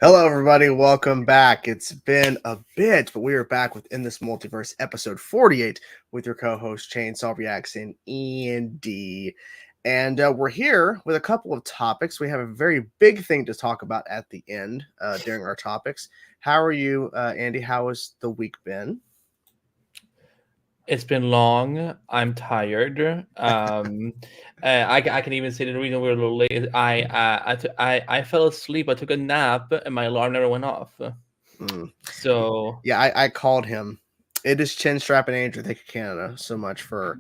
Hello, everybody. Welcome back. It's been a bit, but we are back within this multiverse, episode 48, with your co-host Chainsaw Reaction Andy, and we're here with a couple of topics. We have a very big thing to talk about at the end during our topics. How are you, Andy? How has the week been? It's been long. I'm tired. I can even say the reason we're a little late is I fell asleep. I took a nap and my alarm never went off. Mm. So Yeah, I called him. It is Chinstrap and Andrew. Thank you, Canada, so much for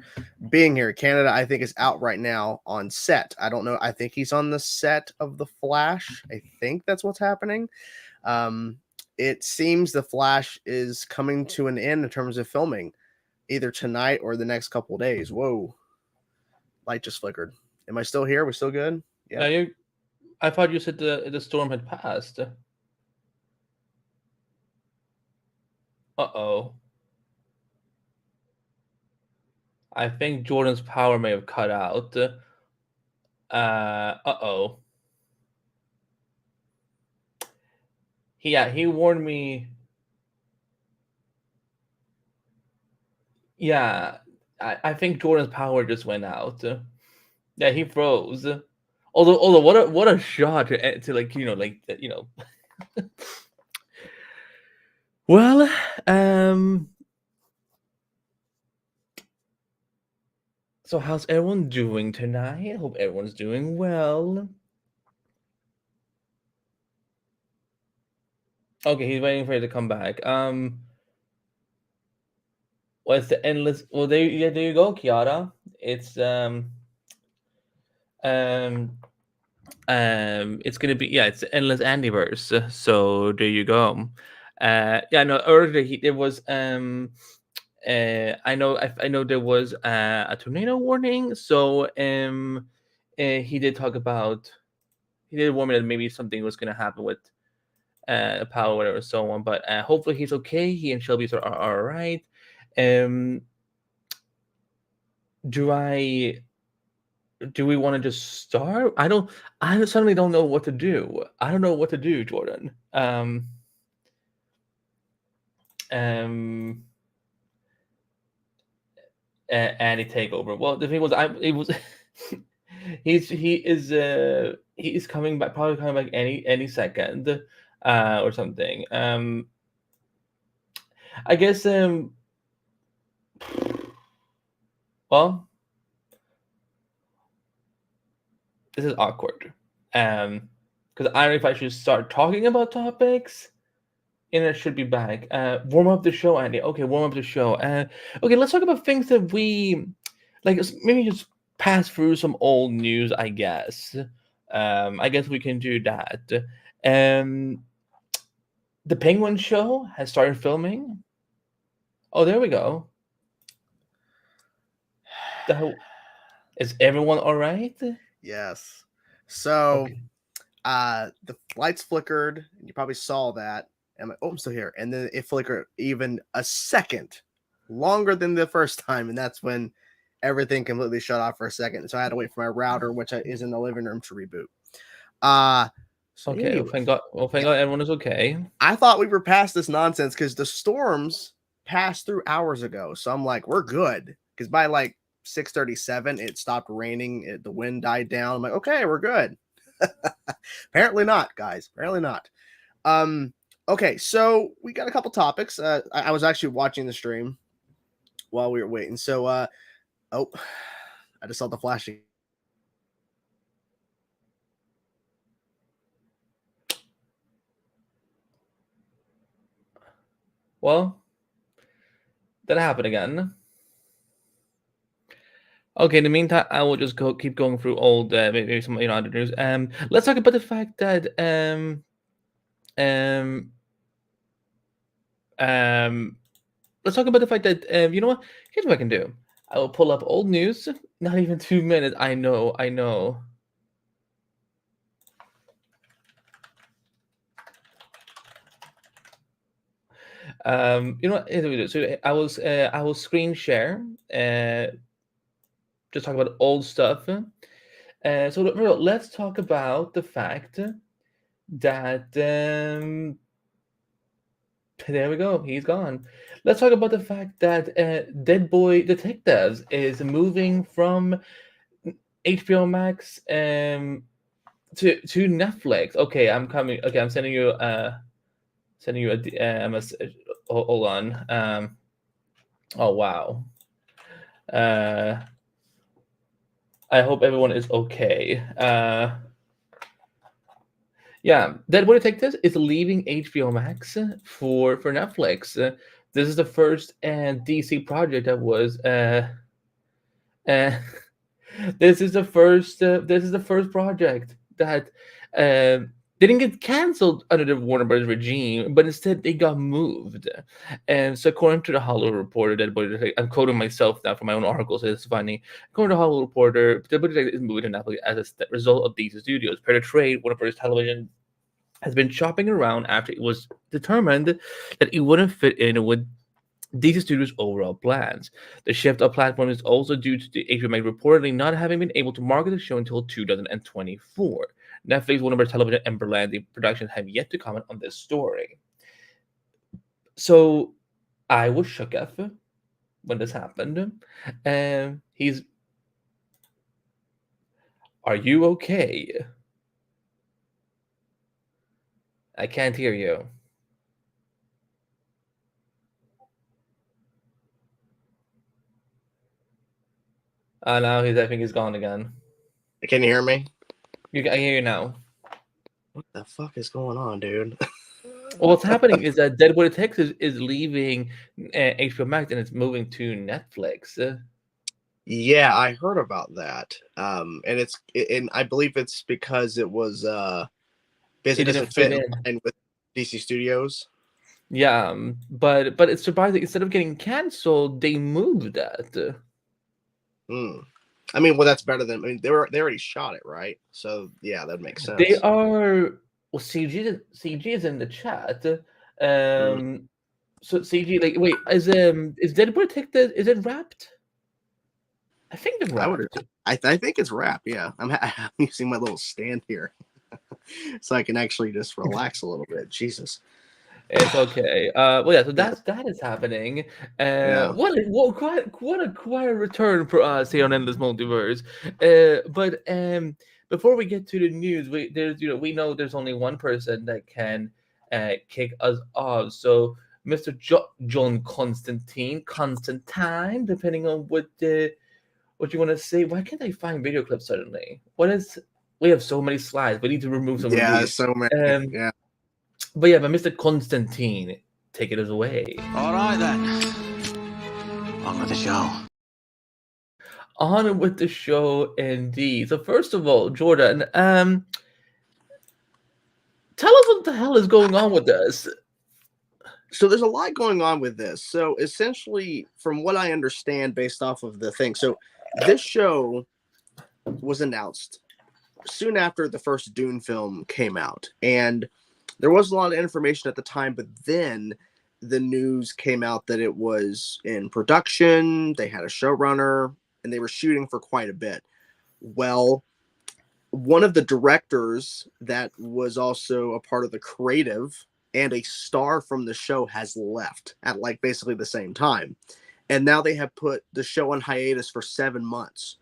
being here. Canada, I think, is out right now on set. I don't know. I think he's on the set of The Flash. I think that's what's happening. Um, it seems The Flash is coming to an end in terms of filming, either tonight or the next couple of days. Whoa, light just flickered. Am I still here? We still good? Yeah. you, I thought you said the storm had passed. Uh-oh. I think Jordan's power may have cut out. Uh-oh. He warned me. Yeah, I think Jordan's power just went out. Yeah, he froze. Although, what a shot to like Well, so how's everyone doing tonight? I hope everyone's doing well. Okay, he's waiting for you to come back. What's the endless? Well, there you go, Kiara. It's um it's gonna be, yeah, it's the endless Andyverse. So there you go. Yeah, no, earlier there was I know there was a tornado warning. So he did talk about, he did warn me that maybe something was gonna happen with power, whatever, so on. But hopefully he's okay. He and Shelby are all right. Um, do I do we want to just start? I suddenly don't know what to do. I don't know what to do, Jordan. Um, Andy takeover. Well, the thing was, it was he is coming back, probably coming back any second, or something. I guess well, this is awkward. Because I don't know if I should start talking about topics. And it should be back. Warm up the show, Andy. Okay, warm up the show. Okay, let's talk about things that we like. Maybe just pass through some old news, I guess. I guess we can do that. Um, the Penguin Show has started filming. Oh, there we go. Is everyone all right? Yes. So, Okay. the lights flickered, and you probably saw that. And I'm like, oh, I'm still here. And then it flickered even a second longer than the first time. And that's when everything completely shut off for a second. So I had to wait for my router, which is in the living room, to reboot. So Okay. anyway, Well, thank God. Well, thank yeah, God everyone is okay. I thought we were past this nonsense because the storms passed through hours ago. So I'm like, we're good. Because by like 6:37, it stopped raining. The wind died down. I'm like, okay, we're good. Apparently not, guys. Apparently not. Um, okay, so we got a couple topics. I was actually watching the stream while we were waiting. So, oh, I just saw the flashing. Well, that happened again. Okay, in the meantime, I will just keep going through old, maybe some other news. Let's talk about the fact that um um let's talk about the fact that you know what? Here's what I can do. I will pull up old news. Not even 2 minutes. I know. I know. You know what? Here's what we do. So I will screen share. Just talk about old stuff. So let's talk about the fact that there we go. He's gone. Let's talk about the fact that Dead Boy Detectives is moving from HBO Max to Netflix. Okay, I'm coming. Okay, I'm sending you a message. Hold on. Oh wow. Uh, I hope everyone is okay. Yeah, Dead Boy Detectives is leaving HBO Max for Netflix. This is the first DC project that was. Uh, this is the first. This is the first project that didn't get canceled under the Warner Bros. Regime, but instead they got moved. And so, according to the Hollywood Reporter, Dead Boy Detective, I'm quoting myself now from my own article, so it's funny. According to Hollywood Reporter, Dead Boy Detective is moving to Netflix as a result of these studios. Per the trade, Warner Bros. Television has been shopping around after it was determined that it wouldn't fit in with DC Studios' overall plans. The shift of platform is also due to the HBO Max reportedly not having been able to market the show until 2024. Netflix, Warner Bros. Television, and Berlanti Productions have yet to comment on this story. So I was shook at when this happened. And he's, are you okay? I can't hear you. Now I think he's gone again. Can you hear me? I hear you now. What the fuck is going on, dude? Well, what's happening is that Dead Boy Detectives is leaving HBO Max and it's moving to Netflix. Yeah, I heard about that. And I believe it's because it was It basically didn't doesn't fit fit in in. line with DC Studios. Yeah, but it's surprising. Instead of getting canceled, they moved that. Hmm. I mean, well, that's better than. I mean, they already shot it, right? So yeah, that makes They sense. are. Well, CG is in the chat. Mm. So CG, like, wait, is Dead Boy Detectives, is it wrapped? I think it's I would. wrapped. I think it's wrap. Yeah, I'm using my little stand here, so I can actually just relax a little bit. Jesus. It's okay. Well, yeah. So Yeah. that is happening. Yeah. What a quiet return for us here on Endless Multiverse. But before we get to the news, we know there's only one person that can kick us off. So Mr. John Constantine, depending on what you want to say. Why can't I find video clips suddenly? What is? We have so many slides. We need to remove some of Yeah. these. So many. Um, Yeah. but Mr. Constantine, take it away. All right then. On with the show. On with the show, indeed. So first of all, Jordan, tell us what the hell is going on with this. So there's a lot going on with this. So essentially, from what I understand, based off of the thing, so this show was announced soon after the first Dune film came out, and there was a lot of information at the time. But then the news came out that it was in production. They had a showrunner, and they were shooting for quite a bit. Well, one of the directors that was also a part of the creative and a star from the show has left at like basically the same time. And now they have put the show on hiatus for 7 months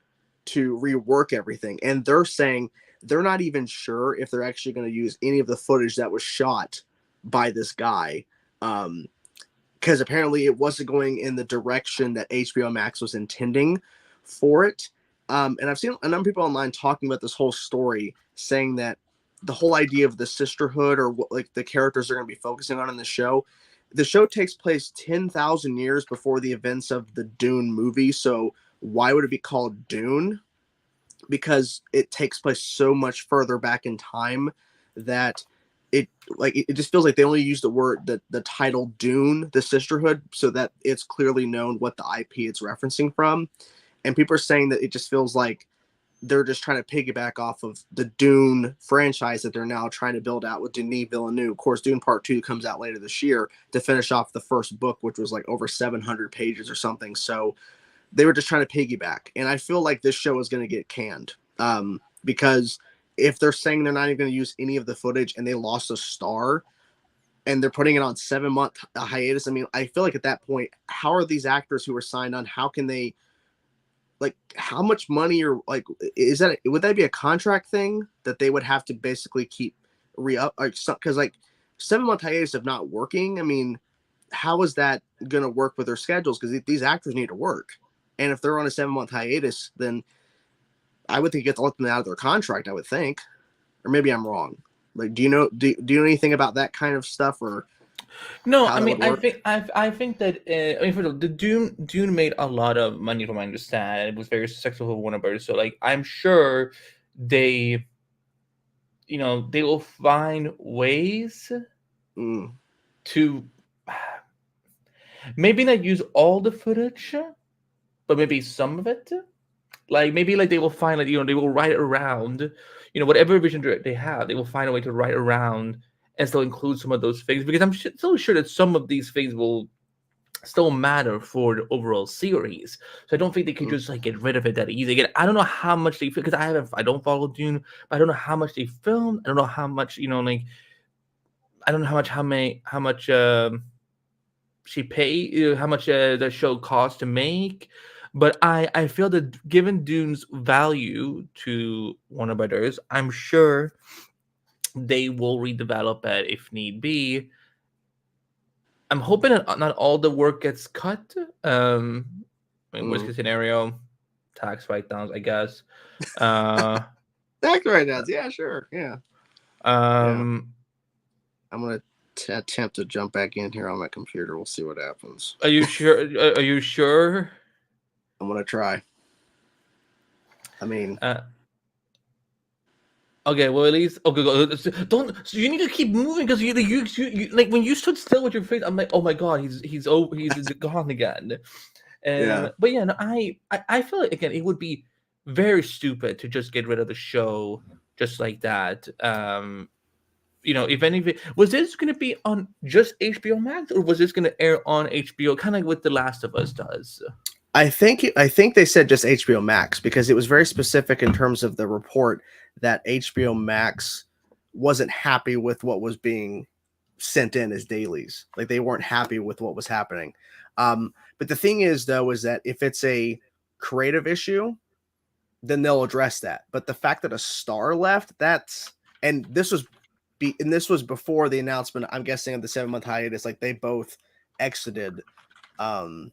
to rework everything. And they're saying they're not even sure if they're actually going to use any of the footage that was shot by this guy. Because apparently it wasn't going in the direction that HBO Max was intending for it. And I've seen a number of people online talking about this whole story, saying that the whole idea of the sisterhood or what like the characters are going to be focusing on in the show takes place 10,000 years before the events of the Dune movie. So why would it be called Dune? Because it takes place so much further back in time that it just feels like they only use the title Dune, the sisterhood, so that it's clearly known what the IP it's referencing from. And people are saying that it just feels like they're just trying to piggyback off of the Dune franchise that they're now trying to build out with Denis Villeneuve. Of course, Dune Part 2 comes out later this year to finish off the first book, which was like over 700 pages or something. So they were just trying to piggyback. And I feel like this show is going to get canned because if they're saying they're not even going to use any of the footage and they lost a star and they're putting it on 7-month hiatus, I mean, I feel like at that point, how are these actors who are signed on, how can they, like, how much money, or like, would that be a contract thing that they would have to basically keep re-up, like, because like 7-month hiatus of not working, I mean, how is that going to work with their schedules? Because these actors need to work. And if they're on a 7-month hiatus, then I would think you have to let them out of their contract, I would think. Or maybe I'm wrong. Like, do you know anything about that kind of stuff, or No, how I that mean, would work? I think that I mean, for the Dune made a lot of money, from what I understand. It was very successful for Warner Brothers, so like I'm sure they, they will find ways Mm, to maybe not use all the footage, but maybe some of it. Like maybe like they will find, like, they will write around, whatever vision they have, they will find a way to write around and still include some of those things, because I'm still sure that some of these things will still matter for the overall series. So I don't think they could just like get rid of it that easy. Again, I don't know how much they, because I don't follow Dune, but I don't know how much they filmed. I don't know how much, like I don't know how much she paid, how much the show cost to make. But I feel that given Dune's value to Warner Brothers, I'm sure they will redevelop it if need be. I'm hoping that not all the work gets cut. In worst case scenario, tax write-downs, I guess. Tax write-downs, yeah, sure, yeah. I'm gonna attempt to jump back in here on my computer. We'll see what happens. Are you sure? Are you sure? I'm gonna try. I mean, okay. Well, at least don't. So you need to keep moving, because you like when you stood still with your face, I'm like, oh my god, he's gone again. Yeah. But yeah, no, I feel like, again, it would be very stupid to just get rid of the show just like that. If anything, was this going to be on just HBO Max, or was this going to air on HBO, kind of like what The Last of Us does? I think they said just HBO Max, because it was very specific in terms of the report that HBO Max wasn't happy with what was being sent in as dailies. Like, they weren't happy with what was happening. But the thing is, though, is that if it's a creative issue, then they'll address that. But the fact that a star left, and this was before the announcement, I'm guessing, of the 7-month hiatus. Like, they both exited. And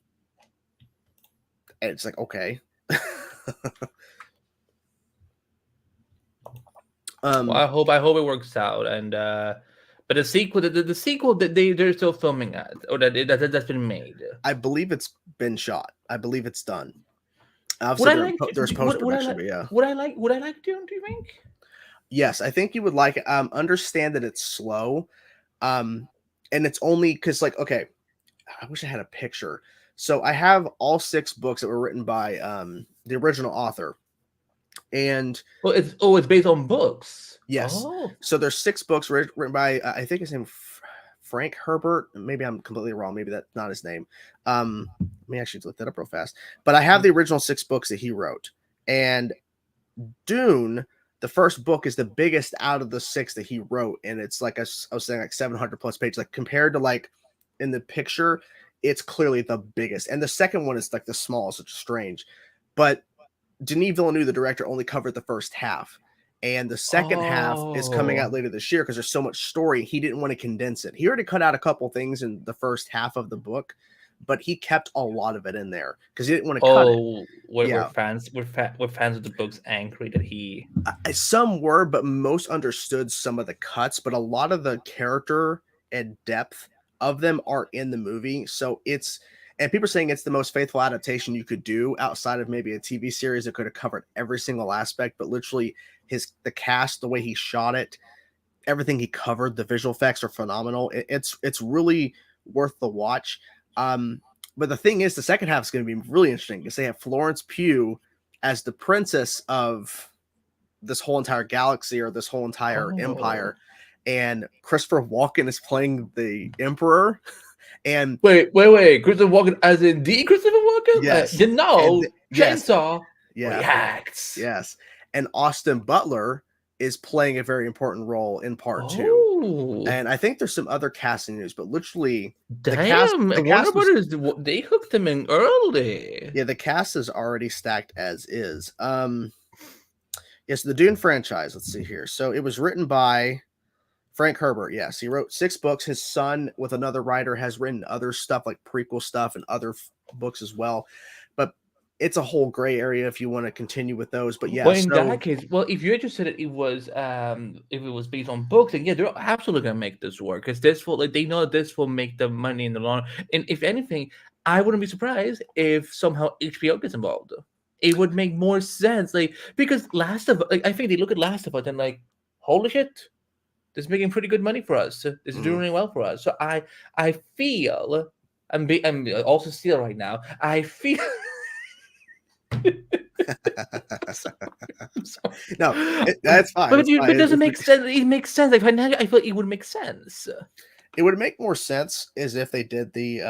it's like, okay. Well, I hope it works out. And but the sequel that they're still filming at, or that's been made. I believe it's been shot. I believe it's done. There's post-production, but yeah. Would I like Dune, do you think? Yes, I think you would like it. Understand that it's slow. And it's only because, like, okay, I wish I had a picture. So I have all 6 books that were written by the original author. And it's based on books. Yes. Oh. So there's 6 books written by I think his name Frank Herbert. Maybe I'm completely wrong. Maybe that's not his name. Let me actually look that up real fast. But I have the original 6 books that he wrote. And Dune, the first book, is the biggest out of the 6 that he wrote, and it's like I was saying, like 700 plus pages. Like, compared to, like, in the picture, it's clearly the biggest. And the second one is like the smallest. It's strange, but Denis Villeneuve, the director, only covered the first half, and the second half is coming out later this year because there's so much story. He didn't want to condense it. He already cut out a couple things in the first half of the book, but he kept a lot of it in there because he didn't want to cut it. Were fans of the books angry that he? Some were, but most understood some of the cuts. But a lot of the character and depth of them are in the movie, so and people are saying it's the most faithful adaptation you could do outside of maybe a TV series that could have covered every single aspect. But literally, the cast, the way he shot it, everything he covered, the visual effects are phenomenal. It's really worth the watch. But the thing is, the second half is going to be really interesting because they have Florence Pugh as the princess of this whole entire galaxy, or this whole entire empire, and Christopher Walken is playing the Emperor. And wait, Christopher Walken, as in the Christopher Walken? Yes. Chainsaw Yes. reacts. Yes. And Austin Butler is playing a very important role in part 2. Oh, And I think there's some other casting news, but literally damn! the Warner cast was, Brothers, they hooked him in early. the cast is already stacked as is. Yes, the Dune franchise. Let's see here. So it was written by Frank Herbert. Yes, he wrote 6 books. His son, with another writer, has written other stuff like prequel stuff and other books as well. But it's a whole gray area if you want to continue with those. But yeah, Well, in so that case, well, if you just said it was if it was based on books, then yeah, they're absolutely gonna make this work because this will like they know this will make them money in the long. And if anything, I wouldn't be surprised if somehow HBO gets involved. It would make more sense, like because Last of like I think they look at Last of Us and like, holy shit, this is making pretty good money for us. This is doing really well for us. So I feel I'm also still right now. I feel. no, that's fine. But, It's fine. but does it make sense? It makes sense. Like I feel like it would make sense. It would make more sense as if they did the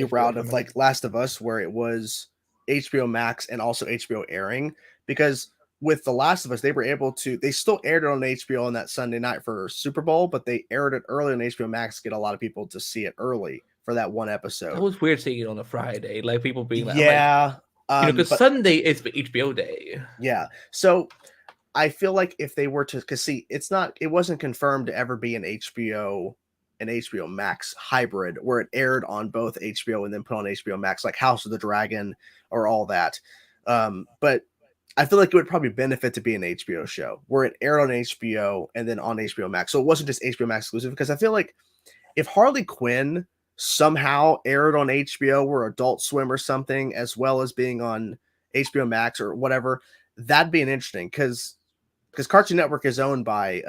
route of like Last of Us, where it was HBO Max and also HBO airing, because with The Last of Us, they were able to, they still aired it on HBO on that Sunday night for Super Bowl, but they aired it early on HBO Max to get a lot of people to see it early for that one episode. That was weird seeing it on a Friday, like people being like, yeah, because Sunday is the HBO day. Yeah, so I feel like if they were to, because see, it wasn't confirmed to ever be an HBO Max hybrid where it aired on both HBO and then put on HBO Max, like House of the Dragon or all that. But I feel like it would probably benefit to be an HBO show where it aired on HBO and then on HBO Max. So it wasn't just HBO Max exclusive, because I feel like if Harley Quinn somehow aired on HBO or Adult Swim or something, as well as being on HBO Max or whatever, that'd be an interesting, because Cartoon Network is owned by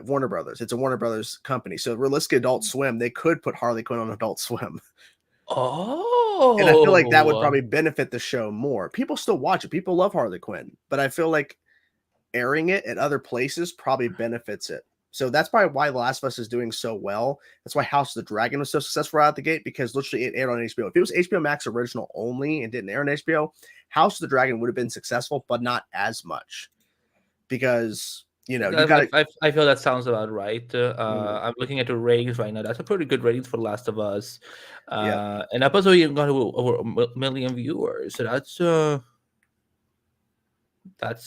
Warner Brothers. It's a Warner Brothers company. So realistically, Adult Swim, they could put Harley Quinn on Adult Swim. Oh, And I feel like that would probably benefit the show more. People still watch it. People love Harley Quinn, but I feel like airing it at other places probably benefits it. So that's probably why The Last of Us is doing so well. That's why House of the Dragon was so successful out the gate, because literally it aired on HBO. If it was HBO Max original only and didn't air on HBO, House of the Dragon would have been successful, but not as much, because you got. I feel that sounds about right. I'm looking at the ratings right now. That's a pretty good ratings for The Last of Us. And episode even got over 1 million viewers. So that's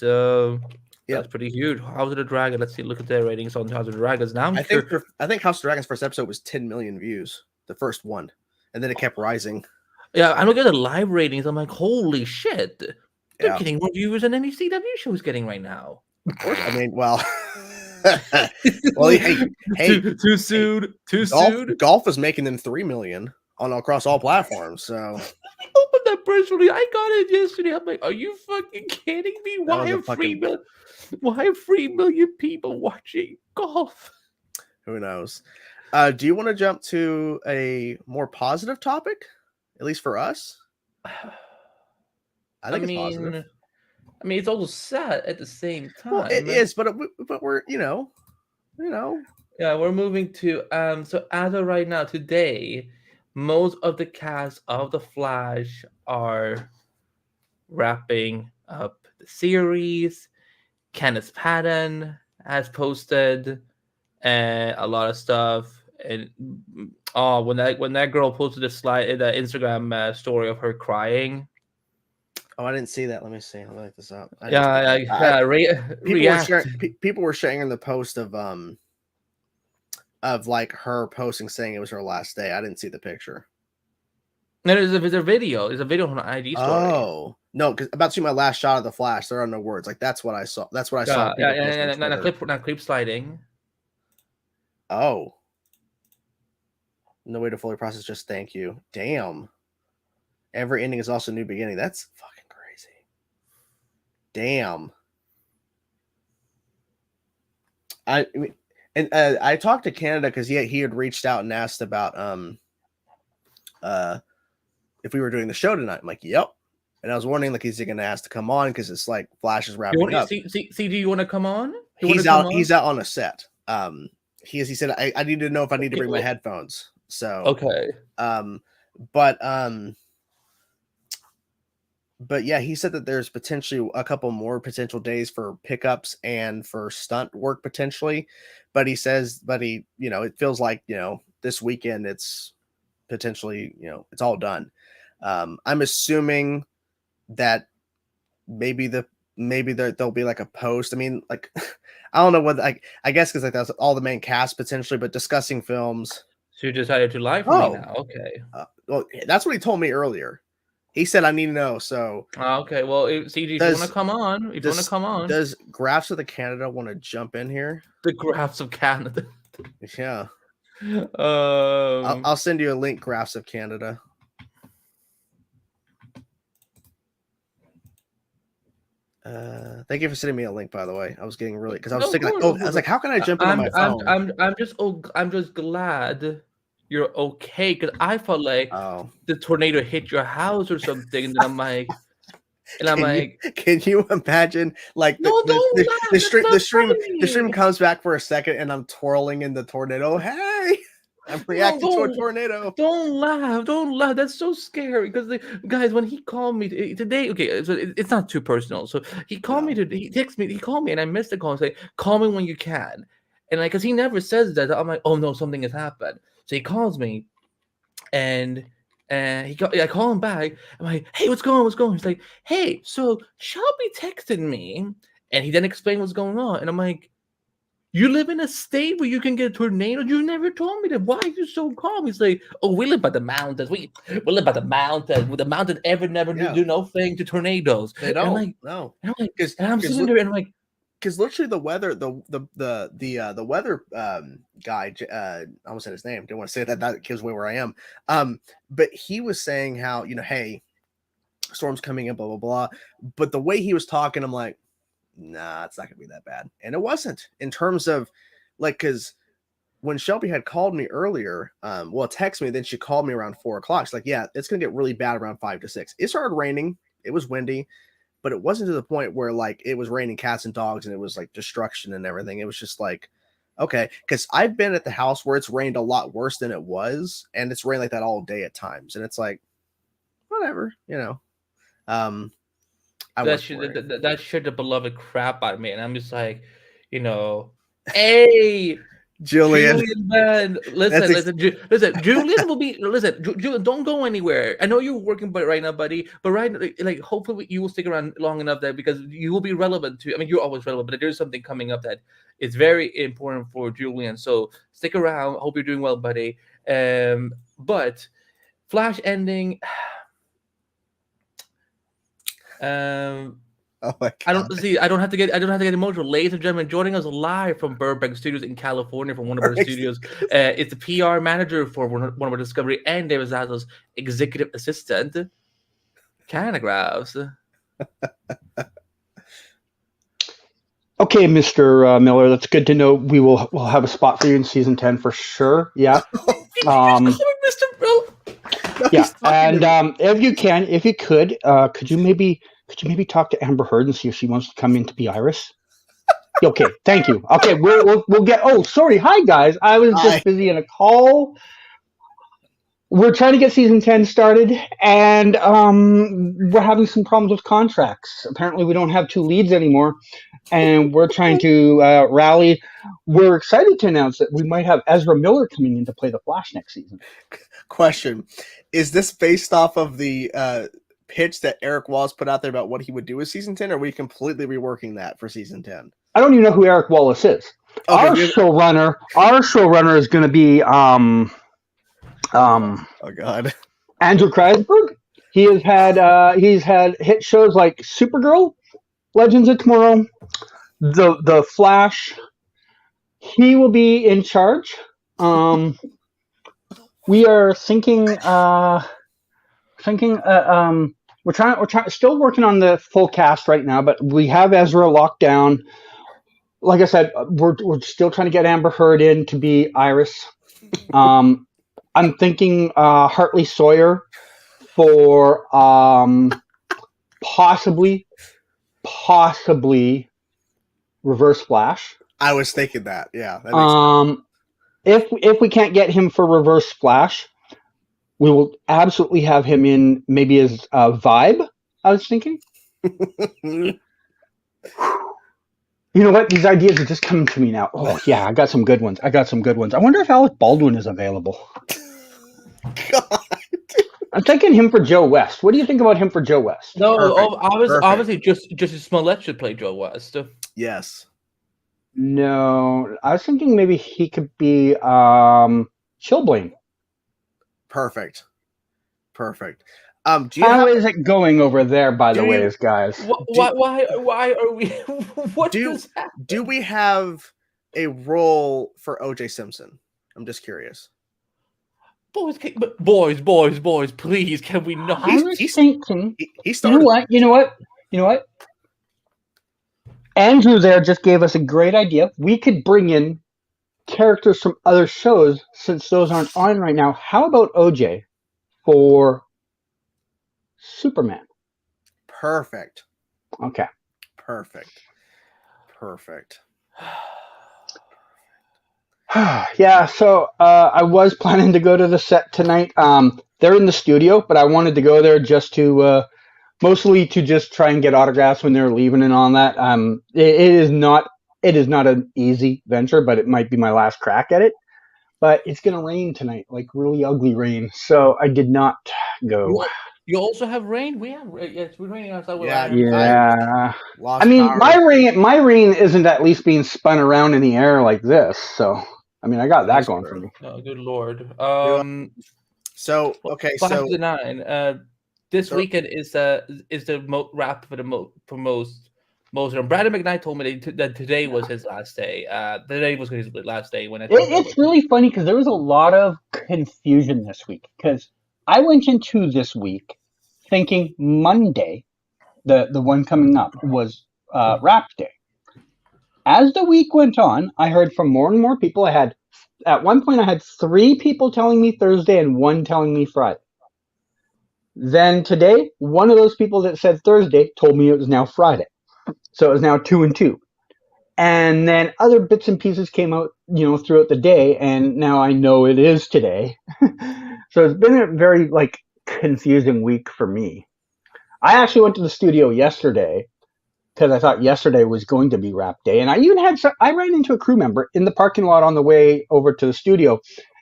pretty huge. House of the Dragon. Let's see. Look at their ratings on House of the Dragons now. I think House of the Dragon's first episode was 10 million views, the first one, and then it kept rising. Yeah, I'm looking at the live ratings. I'm like, holy shit! They're getting more viewers than any CW show is getting right now. I mean, well, hey, too soon. Golf is making them 3 million across all platforms. So I opened that press release. I got it yesterday. I'm like, are you fucking kidding me? Why are 3 million people watching golf? Who knows? Do you want to jump to a more positive topic, at least for us? I think it's positive. I mean, it's also sad at the same time. Well, it is, but we're Yeah, we're moving to so as of right now, today, most of the cast of The Flash are wrapping up the series. Kenneth Patton has posted a lot of stuff, and when that girl posted the Instagram story of her crying. Oh, I didn't see that. Let me see. Let me look this up. People were sharing the post of like her posting saying it was her last day. I didn't see the picture. No, there's a video. There's a video on an IG story. Oh no, because about to see my last shot of the Flash. There are no words. Like that's what I saw. That's what I saw. Not clip sliding. Oh, no way to fully process. Just thank you. Damn. Every ending is also a new beginning. That's fucking crazy. Damn. I talked to Canada because he had reached out and asked about if we were doing the show tonight. I'm like, yep. And I was wondering, like, is he going to ask to come on because it's like Flash is wrapping up. Do you want to come on? He's out on a set. He said I need to know if I need to bring my headphones. So okay. But yeah, he said that there's potentially a couple more potential days for pickups and for stunt work potentially. But he says, it feels like, this weekend it's potentially, it's all done. I'm assuming that maybe there'll be like a post. I mean, like, I don't know what, I guess because like that's all the main cast potentially, but discussing films. So you decided to lie for me now. Okay. Well, that's what he told me earlier. He said I need to know. So Okay. Well, CG, if you want to come on, does Graphs of the Canada want to jump in here? The Graphs of Canada. Yeah. I'll send you a link. Graphs of Canada. Thank you for sending me a link, by the way. I was getting really because I was thinking, I was like, how can I jump in on my phone? I'm just glad you're okay, because I felt like the tornado hit your house or something, and then I'm like, can you imagine like the stream comes back for a second, and I'm twirling in the tornado. Hey. I'm reacting to a tornado. Don't laugh. That's so scary. Because guys, when he called me today, okay, so it's not too personal. So he called me he texted me, he called me, and I missed the call and say, call me when you can. And because he never says that, I'm like, oh no, something has happened. So he calls me, and I call him back. I'm like, hey, what's going on? He's like, hey, so Shelby texted me, and he then explained what's going on. And I'm like, you live in a state where you can get a tornado? You never told me that. Why are you so calm? He's like, oh, we live by the mountains. We live by the mountains. With the mountains never do no thing to tornados. They don't. And I'm sitting there and I'm like, because literally the weather, the weather guy, I almost said his name. Didn't want to say that gives away where I am. But he was saying how, hey, storm's coming in, blah blah blah. But the way he was talking, I'm like, nah, it's not gonna be that bad. And it wasn't, in terms of like, because when Shelby had called me earlier, text me, then she called me around 4:00. She's like, yeah, it's gonna get really bad around 5 to 6. It started raining, it was windy, but it wasn't to the point where like it was raining cats and dogs and it was like destruction and everything. It was just like, okay, because I've been at the house where it's rained a lot worse than it was, and it's rained like that all day at times, and it's like, whatever, that shit the beloved crap out of me, and I'm just like, hey, Julian, man, listen, Julian will be, Julian, don't go anywhere. I know you're working right now, buddy, but hopefully you will stick around long enough that, because you will be relevant to, I mean, you're always relevant, but there's something coming up that is very important for Julian, so stick around. Hope you're doing well, buddy. But Flash ending. Oh my God. I don't have to get emotional. Ladies and gentlemen, joining us live from Burbank Studios in California, from one of our studios, it's the PR manager for one of our Discovery and David Zazzo's executive assistant, Canagraphs. Okay, Mr. Miller, that's good to know. We'll have a spot for you in season 10 for sure. Yeah. Mr. Bro. Yeah, and if you could you maybe talk to Amber Heard and see if she wants to come in to be Iris? Okay, thank you. Okay, we'll get. Oh, sorry. Hi guys, I was just busy in a call. We're trying to get season 10 started, and we're having some problems with contracts. Apparently, we don't have 2 leads anymore, and we're trying to rally. We're excited to announce that we might have Ezra Miller coming in to play the Flash next season. Question: is this based off of the pitch that Eric Wallace put out there about what he would do with season 10, or are we completely reworking that for season 10? I don't even know who Eric Wallace is. Okay, our showrunner is going to be oh God, Andrew Kreisberg. He's had hit shows like Supergirl, Legends of Tomorrow, the Flash. He will be in charge. We are thinking. We're still working on the full cast right now, but we have Ezra locked down. Like I said, we're still trying to get Amber Heard in to be Iris. I'm thinking Hartley Sawyer for possibly Reverse Flash. I was thinking that. Yeah. That makes sense. If we can't get him for Reverse Flash, we will absolutely have him in maybe as Vibe, I was thinking. You know what? These ideas are just coming to me now. Oh, yeah, I got some good ones. I wonder if Alec Baldwin is available. God. I'm thinking him for Joe West. What do you think about him for Joe West? No, Perfect. obviously Justice Smollett should play Joe West. Yes. No, I was thinking maybe he could be Chilblain. Perfect. Do you How have is it going over there, by the way, guys? Why are we? What does happen? do we have a role for OJ Simpson? I'm just curious. Boys, please, can we not? I was thinking. He started. You know what? Andrew there just gave us a great idea. We could bring in characters from other shows since those aren't on right now. How about OJ for Superman? Perfect. Okay. Perfect. Yeah, so I was planning to go to the set tonight. They're in the studio, but I wanted to go there just to mostly to just try and get autographs when they're leaving and all that. It is not an easy venture, but it might be my last crack at it. But it's gonna rain tonight, like really ugly rain. So I did not go. You also have rain. We have it's raining outside. Yeah. Lost I mean, power. my rain isn't at least being spun around in the air like this. So I mean, I got that going for me. Oh, good lord. So okay, 5 to 9. This weekend is the wrap for most. Brandon McKnight told me that today was his last day. Today was his last day when it's really funny because there was a lot of confusion this week because I went into this week thinking Monday, the one coming up, was wrap day. As the week went on, I heard from more and more people. At one point I had 3 people telling me Thursday and 1 telling me Friday. Then today, one of those people that said Thursday told me it was now Friday. So it was now 2 and 2. And then other bits and pieces came out, throughout the day, and now I know it is today. So it's been a very confusing week for me. I actually went to the studio yesterday because I thought yesterday was going to be wrap day, and I ran into a crew member in the parking lot on the way over to the studio,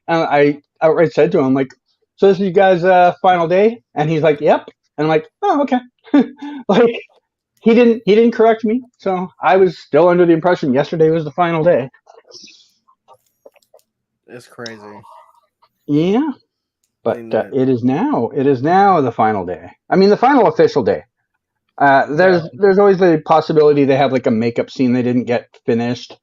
and I outright said to him, like, "So this is you guys' final day?" And he's like, "Yep." And I'm like, "Oh, okay." He didn't correct me, so I was still under the impression yesterday was the final day. It's crazy. Yeah, but it is now the final day. I mean, the final official day. There's always the possibility they have like a makeup scene they didn't get finished.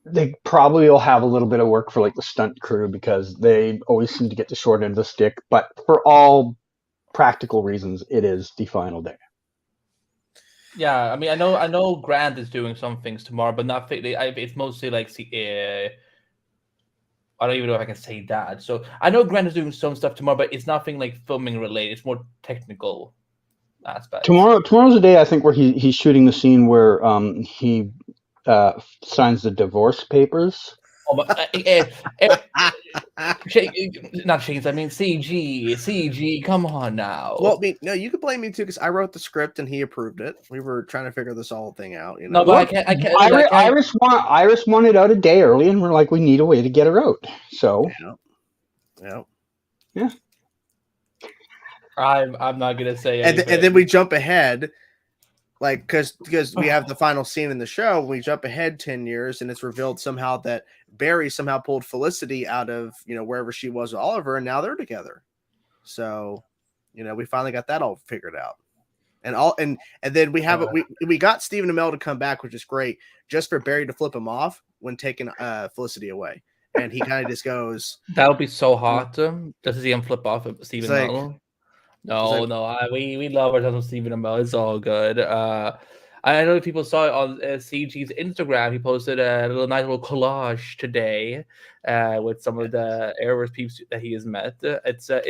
They probably will have a little bit of work for like the stunt crew because they always seem to get the short end of the stick. But for all practical reasons, it is the final day. Yeah, I mean, I know Grant is doing some things tomorrow, but not. It's mostly like I don't even know if I can say that. So I know Grant is doing some stuff tomorrow, but it's nothing like filming related. It's more technical aspects. Tomorrow's the day I think where he's shooting the scene where he signs the divorce papers. Oh, not Shades. I mean CG. Come on now. Well, no, you could blame me too because I wrote the script and he approved it. We were trying to figure this whole thing out. No, but I can't. Iris wanted out a day early, and we're like, we need a way to get her out. So, yeah. I'm not gonna say anything. And then we jump ahead. Like, because we have the final scene in the show, we jump ahead 10 years, and it's revealed somehow that Barry somehow pulled Felicity out of, wherever she was with Oliver, and now they're together. So, we finally got that all figured out. And then we have we got Stephen Amell to come back, which is great, just for Barry to flip him off when taking Felicity away. And he kind of just goes, "That'll be so hot." Just to see him flip off of Stephen Amell. We love ourselves Stephen Amell. It's all good. I know people saw it on CG's Instagram. He posted a nice little collage today with some of the Arrowverse peeps that he has met. It's I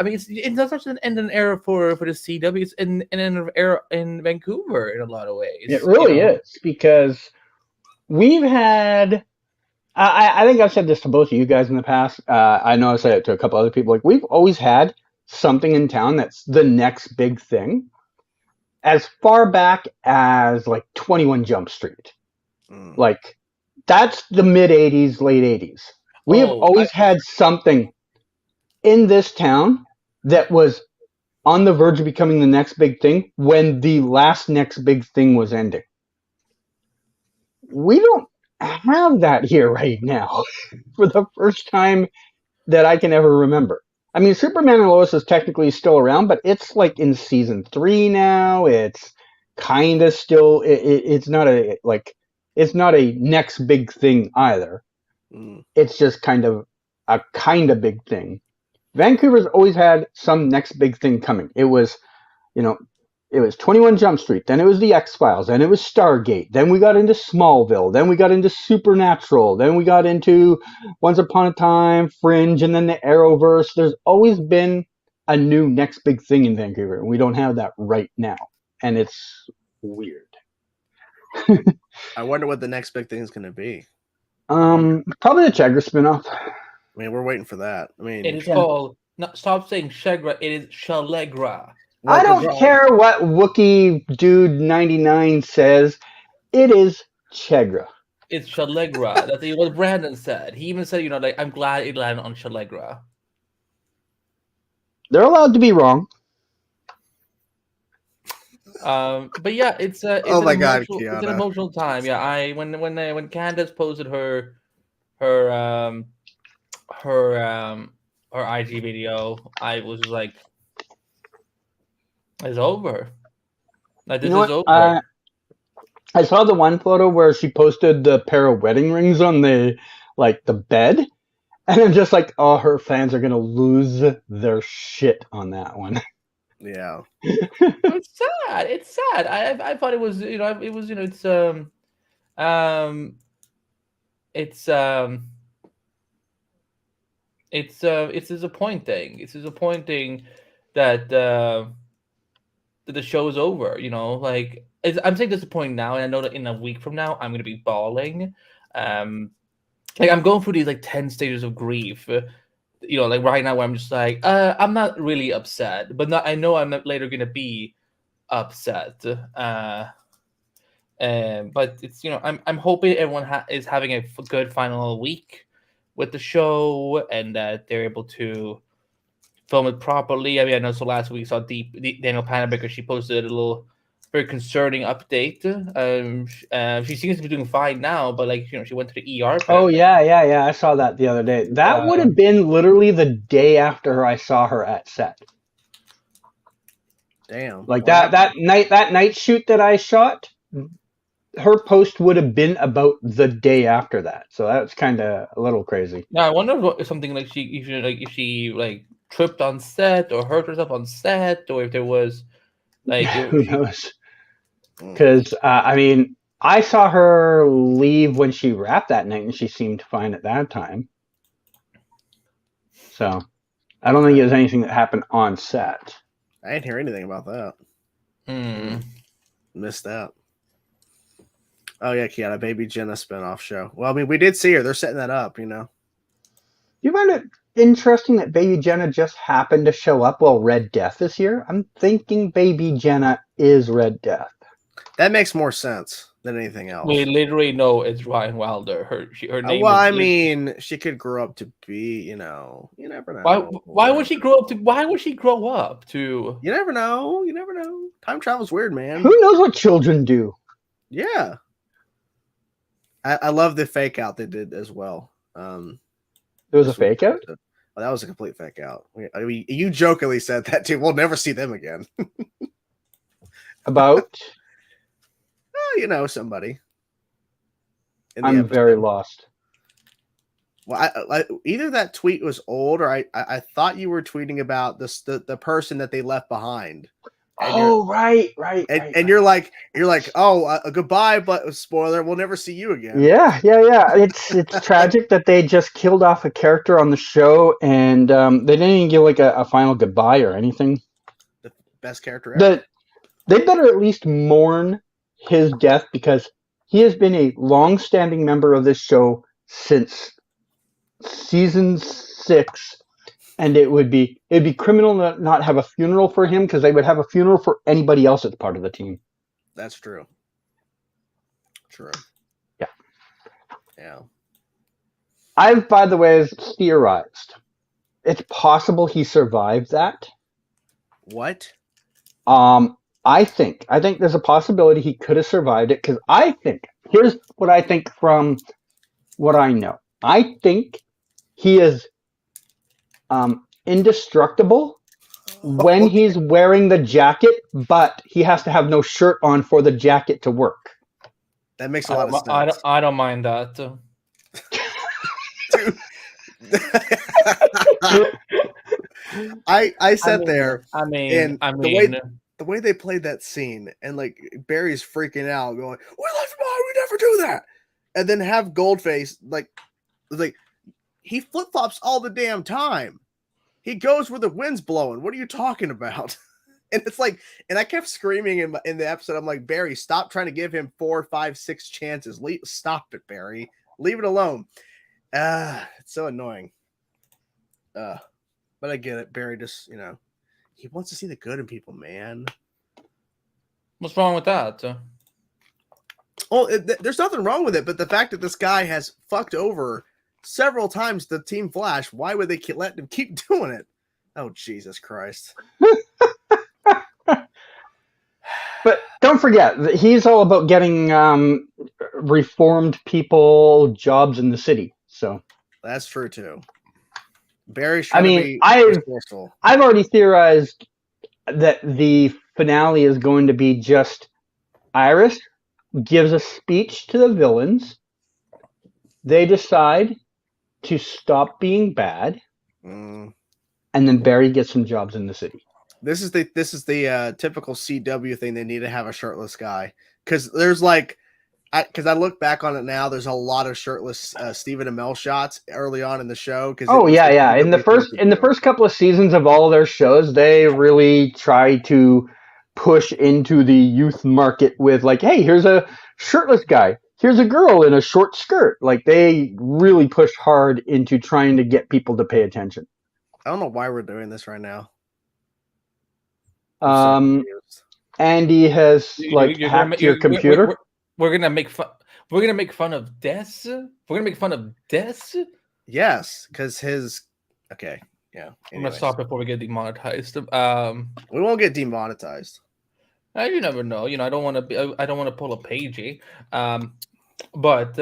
mean, it's not such an end an era for the CW. It's an end of era in Vancouver in a lot of ways. It really is, because we've had. I think I've said this to both of you guys in the past. I know I said it to a couple other people. Like, we've always had something in town that's the next big thing, as far back as like 21 Jump Street. Like, that's the mid 80s, late 80s. We have always had something in this town that was on the verge of becoming the next big thing when the last next big thing was ending. We don't have that here right now for the first time that I can ever remember. I mean, Superman and Lois is technically still around, but it's like in season 3 now. It's kind of still. It's not a it's not a next big thing either. It's just kind of a big thing. Vancouver's always had some next big thing coming. It was, it was 21 Jump Street, then it was the X-Files, then it was Stargate, then we got into Smallville, then we got into Supernatural, then we got into Once Upon a Time, Fringe, and then the Arrowverse. There's always been a new next big thing in Vancouver, and we don't have that right now, and it's weird. I wonder what the next big thing is going to be. Probably the Chegra spinoff. I mean, we're waiting for that. I mean, it is called. No, stop saying Chegra. It is Shalegra. I don't care what Wookiee Dude 99 says. It is Chegra. It's Shalegra. That's what Brandon said. He even said, like, I'm glad it landed on Shalegra. They're allowed to be wrong. But yeah, it's oh my god, it's an emotional time. Yeah, when Candace posted her IG video, I was like, it's over. Like, this is over. I saw the one photo where she posted the pair of wedding rings on the bed, and I'm just like, oh, her fans are gonna lose their shit on that one. Yeah. It's sad. It's sad. I thought it was, it's disappointing. It's disappointing that the show is over. I'm saying disappointing now, and I know that in a week from now I'm gonna be bawling. I'm going through these 10 stages of grief. Right now where I'm just like, I'm not really upset, but I know I'm later gonna be upset. But it's I'm hoping everyone is having a good final week with the show, and that they're able to film it properly. I mean, I know. So last week we saw Daniel Panabaker. She posted a little very concerning update. She seems to be doing fine now, but she went to the ER. Oh yeah. I saw that the other day. That would have been literally the day after I saw her at set. Damn. That night shoot that I shot, her post would have been about the day after that. So that's kind of a little crazy. Now I wonder if something if she tripped on set or hurt herself on set, or if there was who knows. Because, I mean, I saw her leave when she wrapped that night, and she seemed fine at that time. So, I don't think it was anything that happened on set. I didn't hear anything about that. Missed that. Oh, yeah, Kiana, Baby Jenna spinoff show. Well, I mean, we did see her. They're setting that up, Do you find it interesting that Baby Jenna just happened to show up while Red Death is here? I'm thinking Baby Jenna is Red Death. That makes more sense than anything else. We literally know it's Ryan Wilder. Her name. Well, I mean, she could grow up to be, you never know. Why would she grow up to? Why would she grow up to? You never know. You never know. Time travel's weird, man. Who knows what children do? Yeah. I love the fake out they did as well. There was a fake out? Well, that was a complete fake out. I mean, you jokingly said that too. We'll never see them again. About? Somebody. I'm very lost. Well, I either that tweet was old, or I thought you were tweeting about the person that they left behind. And right. And you're like, goodbye, but spoiler, we'll never see you again. Yeah. It's tragic that they just killed off a character on the show, and they didn't even give a final goodbye or anything. The best character ever. They better at least mourn his death, because he has been a long-standing member of this show since season 6, And it'd be criminal to not have a funeral for him, because they would have a funeral for anybody else that's part of the team. That's true. True. Yeah. Yeah. I've, by the way, theorized it's possible he survived that. What? I think there's a possibility he could have survived it, because here's what I think from what I know. I think he is indestructible when he's wearing the jacket, but he has to have no shirt on for the jacket to work. That makes a lot of sense. I don't mind that. Dude. I sat there. The way they played that scene, and like Barry's freaking out, going, "We left him behind. We never do that." And then have Goldface like he flip flops all the damn time. He goes where the wind's blowing. What are you talking about? And it's like, and I kept screaming in the episode. I'm like, Barry, stop trying to give him 4, 5, 6 chances. Stop it, Barry. Leave it alone. It's so annoying. But I get it. Barry just, he wants to see the good in people, man. What's wrong with that? Well, there's nothing wrong with it, but the fact that this guy has fucked over several times the Team Flash, why would they let him keep doing it? Oh, Jesus Christ. But don't forget, he's all about getting reformed people jobs in the city. So that's true too. Barry's I've already theorized that the finale is going to be just Iris gives a speech to the villains. They decide to stop being bad, and then Barry gets some jobs in the city. This is the typical CW thing. They need to have a shirtless guy, because there's because I look back on it now, there's a lot of shirtless Stephen Amell shots early on in the show. Yeah. In the first couple of seasons of all of their shows, they really try to push into the youth market with like, hey, here's a shirtless guy. Here's a girl in a short skirt. Like, they really push hard into trying to get people to pay attention. I don't know why we're doing this right now. Andy has hacked your computer. We're gonna make fun. We're gonna make fun of Des. We're gonna make fun of Des. Yes, because his. Okay, yeah. I'm gonna stop before we get demonetized. We won't get demonetized. You never know. I don't want to. I don't want to pull a pagey. But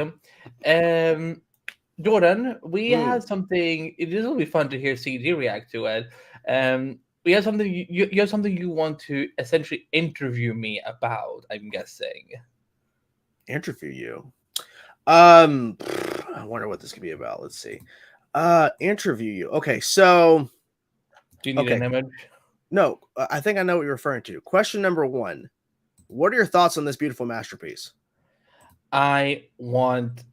Jordan, we have something. It is gonna be fun to hear CG react to it. We have something. You have something you want to essentially interview me about. I'm guessing. Interview you. I wonder what this could be about. Let's see. Interview you. Okay, so. Do you need an image? No, I think I know what you're referring to. Question number 1: what are your thoughts on this beautiful masterpiece? I want.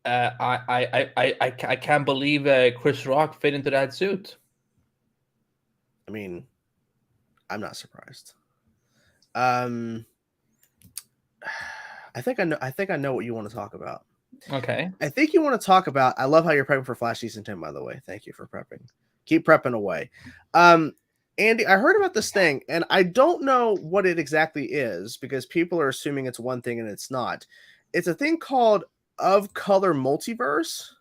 I can't believe Chris Rock fit into that suit. I mean, I'm not surprised. I think I know what you want to talk about. Okay. I think you want to talk about. I love how you're prepping for Flash season 10. By the way, thank you for prepping. Keep prepping away. Andy, I heard about this thing, and I don't know what it exactly is because people are assuming it's one thing and it's not. It's a thing called Of Color Multiverse.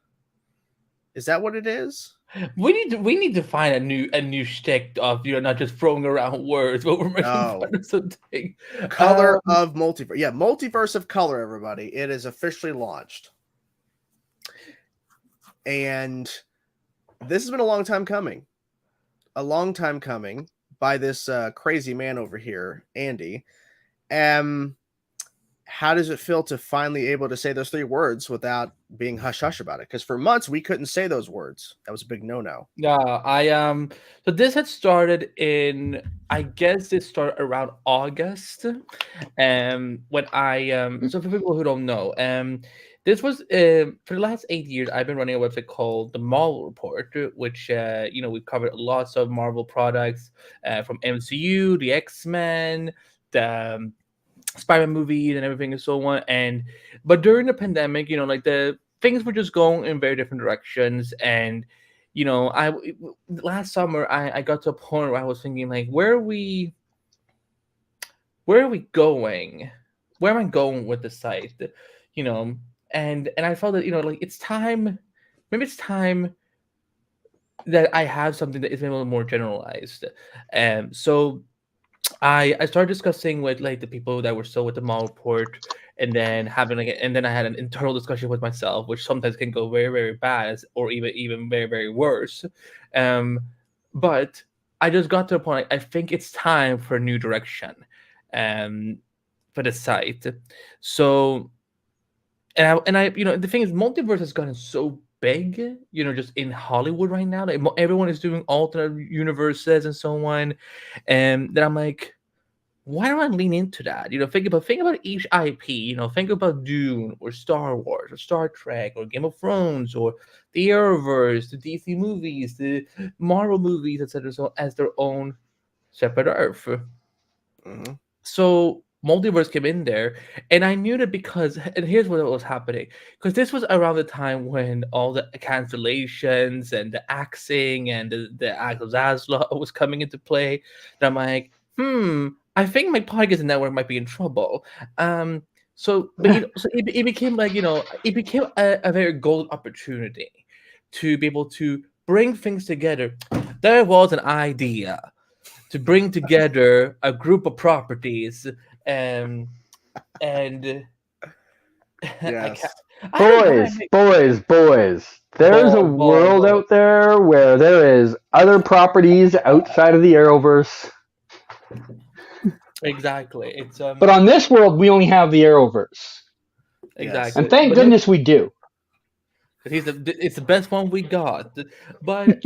Is that what it is? We need to find a new shtick of not just throwing around words, but we're making fun of something. Color of Multiverse. Yeah, Multiverse of Color, everybody. It is officially launched. And this has been a long time coming. A long time coming by this crazy man over here, Andy. How does it feel to finally able to say those 3 words without being hush-hush about it? Because for months we couldn't say those words. That was a big no-no. Yeah, so this had started in, I guess it started around August. When so for people who don't know, this was for the last 8 years I've been running a website called the Marvel Report, which we've covered lots of Marvel products from MCU, the X-Men, the Spider-Man movies and everything and so on. But during the pandemic, the things were just going in very different directions, and last summer I got to a point where I was thinking like, where are we going? Where am I going with the site? And I felt that like it's time. Maybe it's time that I have something that is maybe a little more generalized. So I started discussing with like the people that were still with the mall report, and then I had an internal discussion with myself, which sometimes can go very very bad, or even very very worse. Um, but I just got to a point. I think it's time for a new direction, um, for the site. So and I the thing is, multiverse has gotten so big, just in Hollywood right now. Like everyone is doing alternate universes and so on, and then I'm like, why don't I lean into that? Think about each IP. Think about Dune or Star Wars or Star Trek or Game of Thrones or the Arrowverse, the DC movies, the Marvel movies, etc. So as their own separate Earth. Mm-hmm. So multiverse came in there, and I knew that because, and here's what was happening, because this was around the time when all the cancellations and the axing and the act of Zaslow was coming into play. And I'm like, I think my podcast network might be in trouble. But it became like it became a very golden opportunity to be able to bring things together. There was an idea to bring together a group of properties, and Yes. Boys. There's a world out there where there is other properties outside of the Arrowverse. Exactly. It's But on this world, we only have the Arrowverse. exactly, And thank goodness we do. it's the best one we got. But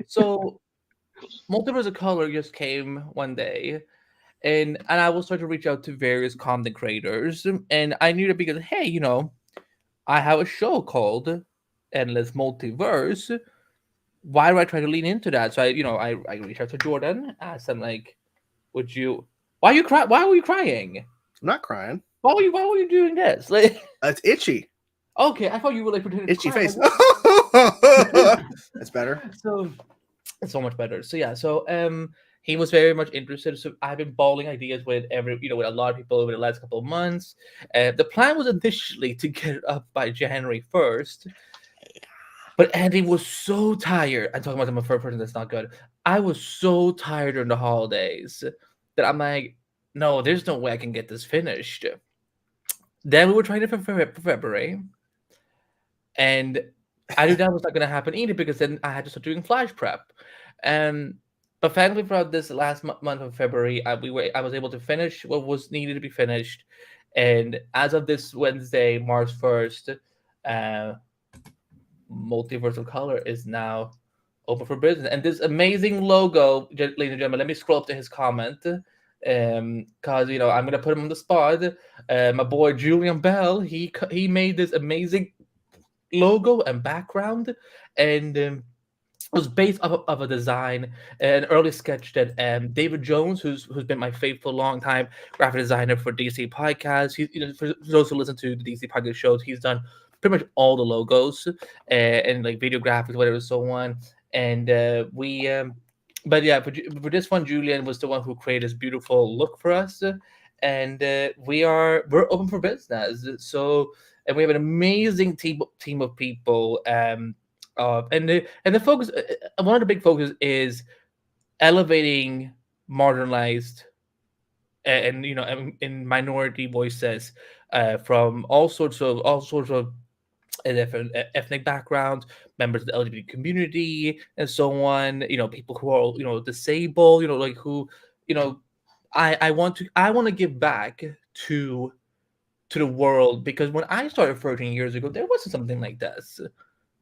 so Multiverse of Color just came one day, and I will start to reach out to various content creators, and I knew that because hey, I have a show called Endless Multiverse. Why do I try to lean into that? So I reached out to Jordan, asked him like, would you? Why you cry? Why were you crying? I'm not crying. Why were you doing this? Like, It's itchy. okay, I thought you were like pretending to Itchy cry. face. That's better. So it's so much better. So yeah, he was very much interested. So I've been balling ideas with with a lot of people over the last couple of months. The plan was initially to get it up by January 1st, but Andy was so tired. I'm talking about the first person that's not good. I was so tired during the holidays that I'm like, no, there's no way I can get this finished. Then we were trying it for February, and I knew that was not going to happen either because then I had to start doing flash prep. But thankfully, throughout this last month of February, I was able to finish what was needed to be finished, and as of this Wednesday, March 1st, Multiverse of Color is now open for business. And this amazing logo, ladies and gentlemen, let me scroll up to his comment, because I'm gonna put him on the spot. My boy Julian Bell, he made this amazing logo and background, and it was based off of a design, an early sketch that David Jones, who's been my faithful long time graphic designer for DC podcasts. He, for those who listen to the DC podcast shows, he's done pretty much all the logos and like video graphics, whatever, so on. And but yeah, for this one, Julian was the one who created this beautiful look for us, and we're open for business. So, and we have an amazing team of people. And the focus, one of the big focus is elevating marginalized and in minority voices from all sorts of different ethnic backgrounds, members of the LGBT community, and so on. People who are disabled. Like who, I want to give back to the world, because when I started 13 years ago, there wasn't something like this.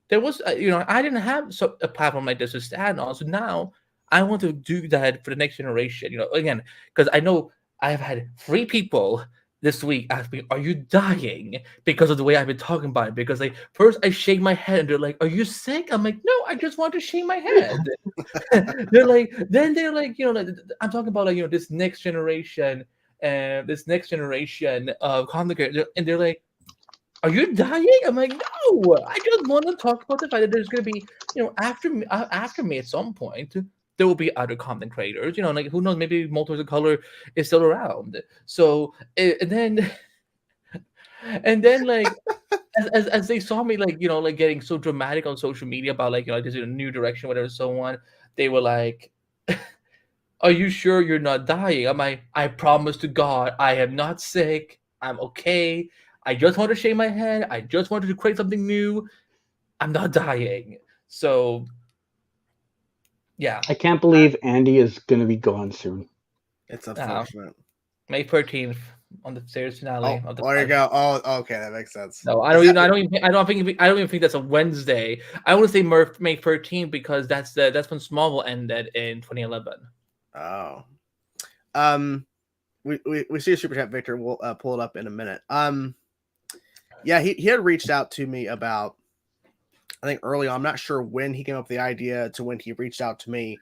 There was, I didn't have a platform like this to stand on. So now I want to do that for the next generation. Again, because I know I have had 3 people this week ask me, "Are you dying?" because of the way I've been talking about it. Because like first I shake my head and they're like, "Are you sick?" I'm like, "No, I just want to shake my head." they're like, I'm talking about like this next generation of content creators, and they're like, are you dying? I'm like, no, I just want to talk about the fact that there's going to be, after me at some point, there will be other content creators, like who knows, maybe Multiverse of Color is still around. So, and then like, as they saw me, like, like getting so dramatic on social media about like, this is a new direction, whatever, so on, they were like, are you sure you're not dying? I'm like, I promise to God, I am not sick. I'm okay. I just want to shave my head. I just wanted to create something new. I'm not dying. So, yeah. I can't believe Andy is going to be gone soon. It's unfortunate. May 13th on the series finale. Oh, Of the there you go. Oh, okay, that makes sense. No, I don't even think that's a Wednesday. I want to say May 13th because that's when Smallville ended in 2011. Oh, we see a super chat, Victor. We'll pull it up in a minute. Yeah, he had reached out to me about, I think early on. I'm not sure when he came up with the idea to when he reached out to me,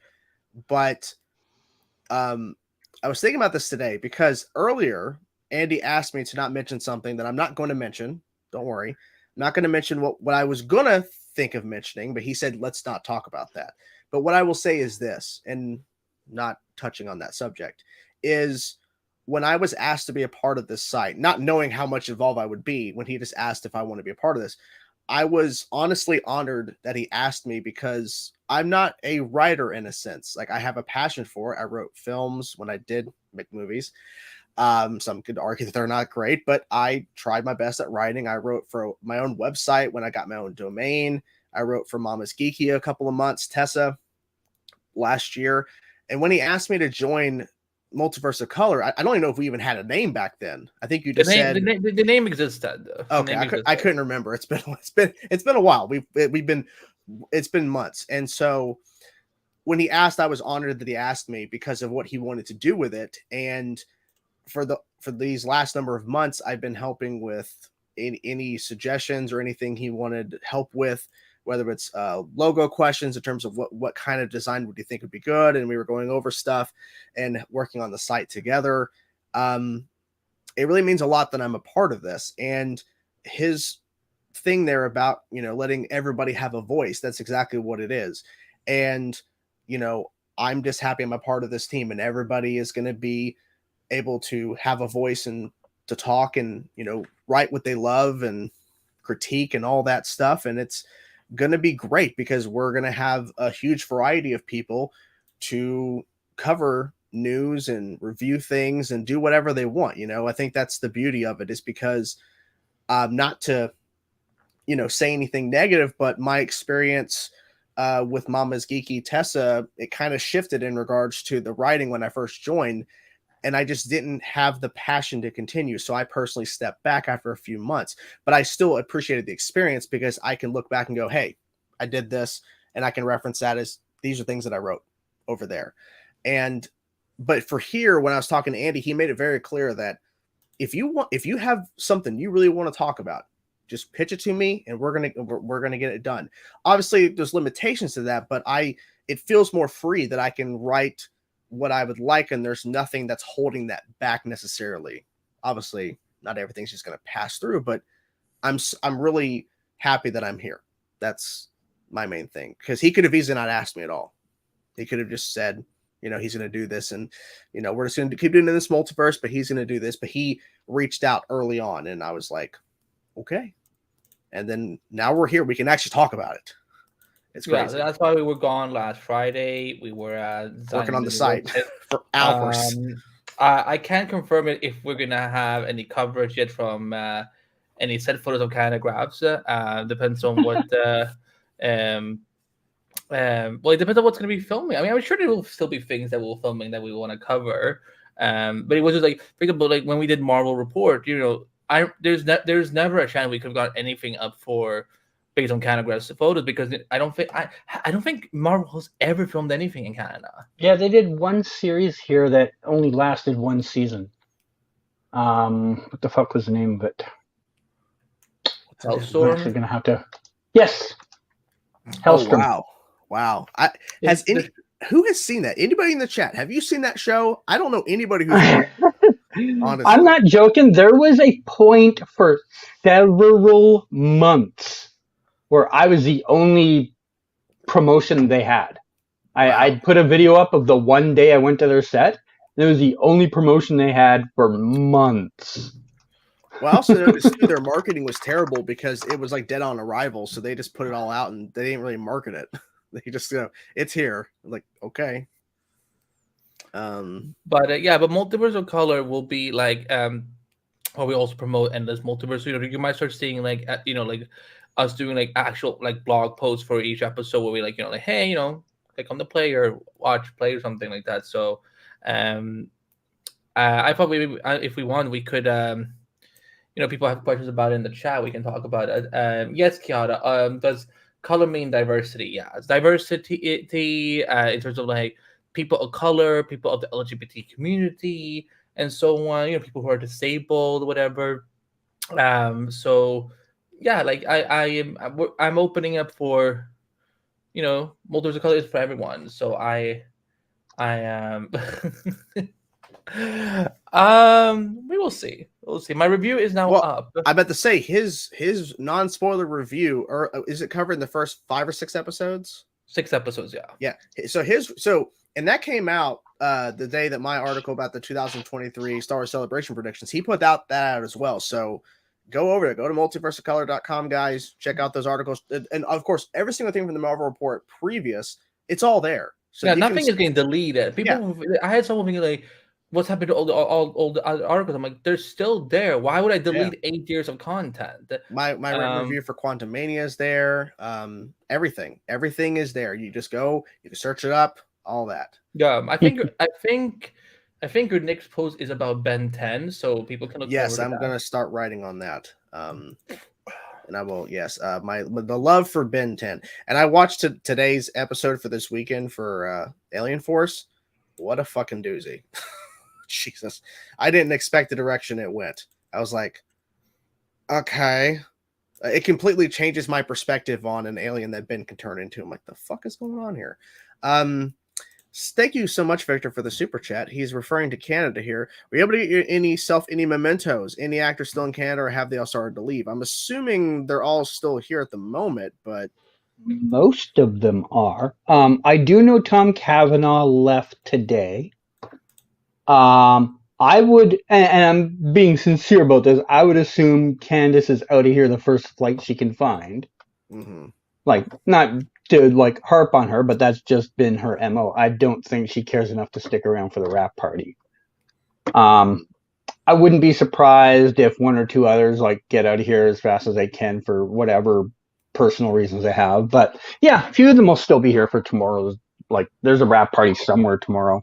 but I was thinking about this today because earlier Andy asked me to not mention something that I'm not going to mention. Don't worry, I'm not going to mention what I was gonna think of mentioning, but he said let's not talk about that. But what I will say is this, and not touching on that subject, is when I was asked to be a part of this site, not knowing how much involved I would be, when he just asked if I want to be a part of this, I was honestly honored that he asked me because I'm not a writer in a sense. Like I have a passion for it. I wrote films when I did make movies. Some could argue that they're not great, but I tried my best at writing. I wrote for my own website when I got my own domain. I wrote for Mama's Geeky a couple of months, Tessa, last year. And when he asked me to join Multiverse of Color, I don't even know if we even had a name back then. I think you just said the name existed. Okay, I couldn't remember. It's been a while. It's been months. And so when he asked, I was honored that he asked me because of what he wanted to do with it. And for these last number of months, I've been helping with any suggestions or anything he wanted help with, whether it's logo questions in terms of what kind of design would you think would be good. And we were going over stuff and working on the site together. It really means a lot that I'm a part of this. And his thing there about, letting everybody have a voice, that's exactly what it is. And, I'm just happy I'm a part of this team and everybody is going to be able to have a voice and to talk and, write what they love and critique and all that stuff. And it's going to be great because we're going to have a huge variety of people to cover news and review things and do whatever they want. I think that's the beauty of it, is because not to, say anything negative, but my experience with Mama's Geeky Tessa, it kind of shifted in regards to the writing when I first joined. And I just didn't have the passion to continue. So I personally stepped back after a few months, but I still appreciated the experience because I can look back and go, hey, I did this, and I can reference that as these are things that I wrote over there. But for here, when I was talking to Andy, he made it very clear that if you have something you really want to talk about, just pitch it to me and we're going to get it done. Obviously there's limitations to that, but it feels more free that I can write what I would like, and there's nothing that's holding that back necessarily. Obviously, not everything's just going to pass through, but I'm really happy that I'm here. That's my main thing, because he could have easily not asked me at all. He could have just said, he's going to do this, and we're just going to keep doing this multiverse, but he's going to do this. But he reached out early on, and I was like, okay. And then now we're here. We can actually talk about it. It's crazy. Yeah, that's why we were gone last Friday. We were working on the site for hours. I can't confirm it if we're gonna have any coverage yet from any set photos of Canada graphs. Depends on what. Well, it depends on what's gonna be filming. I mean, I'm sure there will still be things that we're filming that we want to cover. But it was just like, for example, like when we did Marvel Report, there's never a chance we could have got anything up for based on Canada's photos, because I don't think Marvel has ever filmed anything in Canada. Yeah, they did one series here that only lasted one season. What the fuck was the name of it? Hellstorm? I'm actually gonna have to. Yes, Hellstorm. Oh, wow. Who has seen that? Anybody in the chat? Have you seen that show? I don't know anybody who's. Honestly. I'm not joking. There was a point for several months where I was the only promotion they had. I'd put a video up of the one day I went to their set, and it was the only promotion they had for months. Well, I also noticed too, their marketing was terrible because it was like dead on arrival, so they just put it all out and they didn't really market it. They just it's here. Like, okay. But Multiverse of Color will be like we also promote endless multiverse. You might start seeing like like us doing like actual like blog posts for each episode where we like like, hey, click on the play or watch play or something like that. So I thought maybe if we want, we could people have questions about it in the chat, we can talk about it. Yes, Kiara, does color mean diversity? Yeah, it's diversity in terms of like people of color, people of the LGBT community, and so on. People who are disabled, whatever. So yeah, like I'm opening up for Multiverse of Color is for everyone. So I am. We will see. We'll see. My review is now up. I bet to say his non-spoiler review, or is it covering the first 5 or 6 episodes? 6 episodes, yeah. Yeah. And that came out the day that my article about the 2023 Star Wars Celebration predictions, he put that out as well. So go over there, go to multiverseofcolor.com, guys. Check out those articles. And of course, every single thing from the Marvel Report previous, it's all there. So yeah, nothing is getting deleted. I had someone thinking like, what's happened to all the other articles? I'm like, they're still there. Why would I delete 8 years of content? My review for Quantum Mania is there. Everything is there. You just go, you can search it up, all that. Yeah, I think your next post is about Ben 10, so people can look. Yes, I'm gonna start writing on that. And I will. Yes, the love for Ben 10, and I watched today's episode for this weekend for Alien Force. What a fucking doozy! Jesus, I didn't expect the direction it went. I was like, okay. It completely changes my perspective on an alien that Ben can turn into. I'm like, the fuck is going on here? Thank you so much, Victor, for the super chat. He's referring to Canada here. Were you able to get any mementos? Any actors still in Canada, or have they all started to leave? I'm assuming they're all still here at the moment, but most of them are. I do know Tom Cavanaugh left today. I would, and I'm being sincere about this, I would assume Candace is out of here the first flight she can find. Mm-hmm. Like, not to like harp on her, but that's just been her MO. I don't think she cares enough to stick around for the wrap party. I wouldn't be surprised if 1 or 2 others like get out of here as fast as they can for whatever personal reasons they have. But yeah, a few of them will still be here for tomorrow's. Like, there's a wrap party somewhere tomorrow.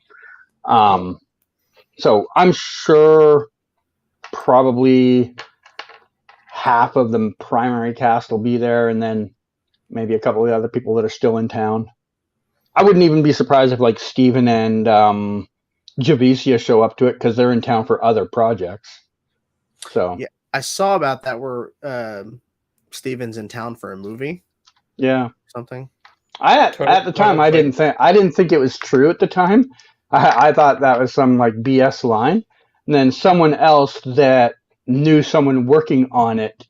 So I'm sure probably half of the primary cast will be there, and then maybe a couple of the other people that are still in town. I wouldn't even be surprised if like Steven and Javicia show up to it because they're in town for other projects. So yeah, I saw about that where Steven's in town for a movie. Yeah, something. At the time I didn't think it was true at the time. I thought that was some like BS line. And then someone else that knew someone working on it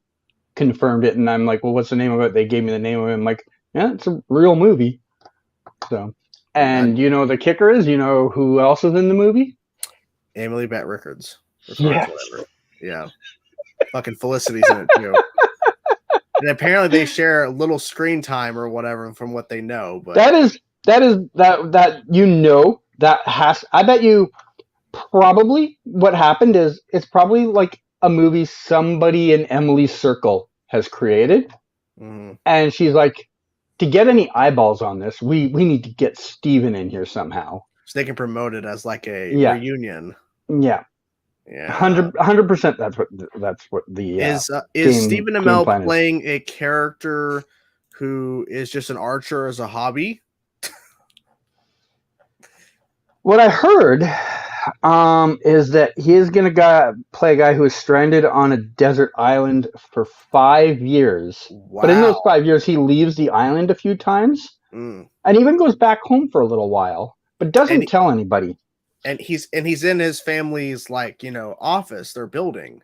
confirmed it, and I'm like, well, what's the name of it? They gave me the name of it. I'm like, yeah, it's a real movie. So, and the kicker is, who else is in the movie? Emily Bett Rickards. Yes. Whatever. Yeah. Fucking Felicity's in it too. And apparently they share a little screen time or whatever from what they know. But I bet you probably what happened is it's probably like a movie somebody in Emily's circle has created. Mm-hmm. And she's like, to get any eyeballs on this, we need to get Steven in here somehow. So they can promote it as like a reunion. Yeah. Yeah. 100%. That's what the is Stephen Amell playing a character who is just an archer as a hobby? What I heard is that he is going to play a guy who is stranded on a desert island for 5 years. Wow. But in those 5 years, he leaves the island a few times and even goes back home for a little while, but doesn't tell anybody. And he's in his family's office they're building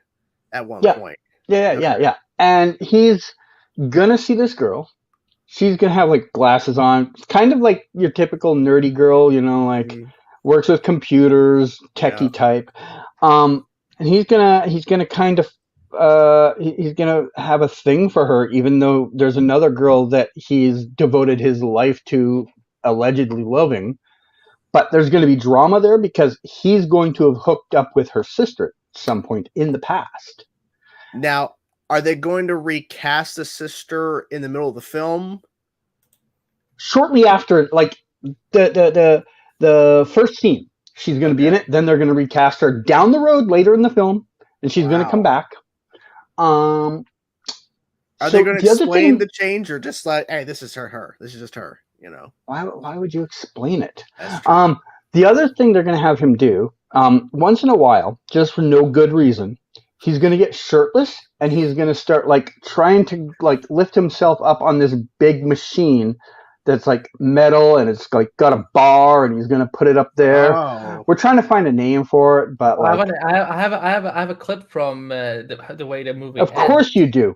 at one Yeah. point. Yeah. And he's gonna see this girl. She's gonna have like glasses on, kind of like your typical nerdy girl, Mhm. works with computers, techie type. And he's gonna kind of he's gonna have a thing for her, even though there's another girl that he's devoted his life to, allegedly loving. But there's going to be drama there because he's going to have hooked up with her sister at some point in the past. Now, are they going to recast the sister in the middle of the film? Shortly after, like the first scene, she's going to be in it. Then they're going to recast her down the road later in the film, and she's going to come back. Are they going to explain the change, or just like, hey, this is her? This is just her. Why would you explain it? The other thing they're going to have him do, once in a while, just for no good reason, he's going to get shirtless and he's going to start trying to lift himself up on this big machine that's metal and it's got a bar, and he's going to put it up there. Oh. We're trying to find a name for it, but I have a clip from the way the movie. Of course you do.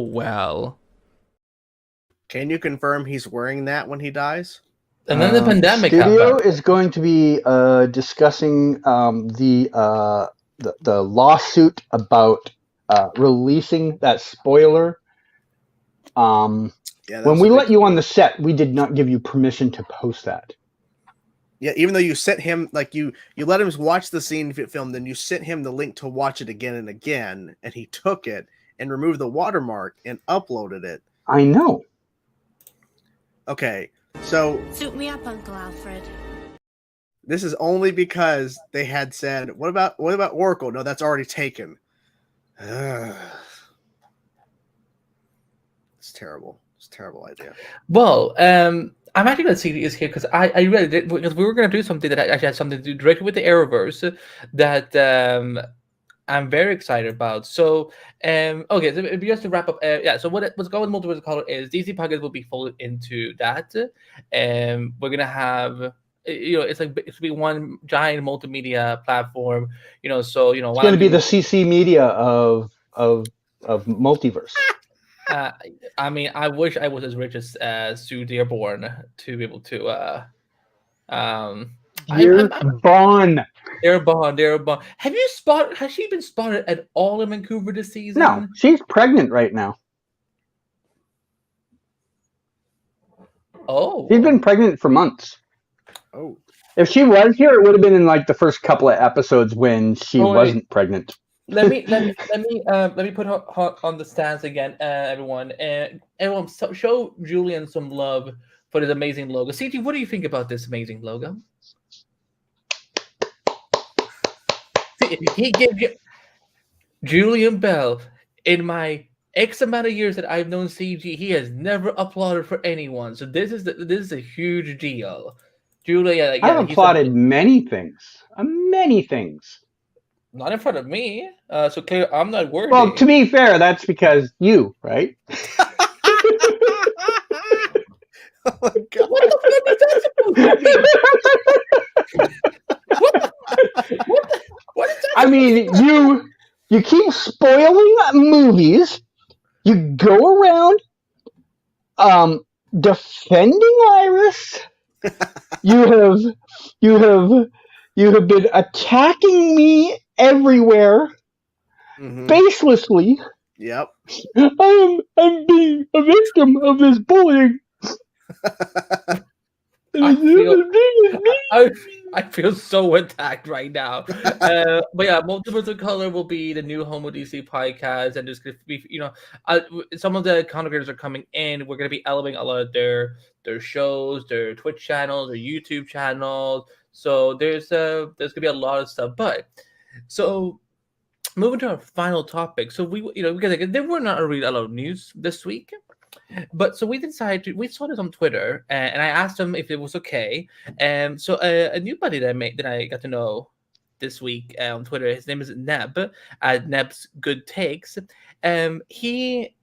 Well. Can you confirm he's wearing that when he dies? And then the pandemic studio is going to be discussing the lawsuit about releasing that spoiler. When we let you on the set, we did not give you permission to post that. Yeah, even though you sent him, you let him watch the scene film, then you sent him the link to watch it again and again, and he took it and removed the watermark and uploaded it. I know. Okay, so suit me up, Uncle Alfred. This is only because they had said, "What about Oracle?" No, that's already taken. It's terrible. It's a terrible idea. Well, I'm actually going to see these here because I really did, because we were going to do something that actually had something to do directly with the Arrowverse that I'm very excited about. So, okay, so just to wrap up, so what's going with Multiverse of Color is DC Podcast will be folded into that, and we're gonna have, it's going to be one giant multimedia platform, so it's going to be the CC media of Multiverse. I mean, I wish I was as rich as Sue Dearborn to be able to. Dearborn. Has she been spotted at all in Vancouver this season? No, she's pregnant right now. Oh, she's been pregnant for months. Oh, if she was here, it would have been in the first couple of episodes when she wasn't pregnant. Let me put her on the stands again, everyone. Everyone, show Julian some love for this amazing logo. CT, what do you think about this amazing logo? He gave you Julian Bell. In my X amount of years that I've known CG, he has never applauded for anyone. So this is a huge deal. Julia, I've applauded many things. Many things. Not in front of me. So clear, I'm not worried. Well, to be fair, that's because you, right? Oh my God. What the fuck is that supposed to be? What is that? I mean, you keep spoiling movies. You go around defending Iris. You have been attacking me everywhere, baselessly. Yep. I'm being a victim of this bullying. I feel so attacked right now. But yeah, Multiverse of Color will be the new home of DC podcast, and there's going to be, some of the content creators are coming in. We're going to be elevating a lot of their shows, their Twitch channels, their YouTube channels. So there's going to be a lot of stuff. But so moving to our final topic. So because there were not really a lot of news this week, but so we decided we saw this on Twitter, and I asked him if it was okay. So a new buddy that I got to know this week on Twitter, his name is Neb, Neb's Good Takes. He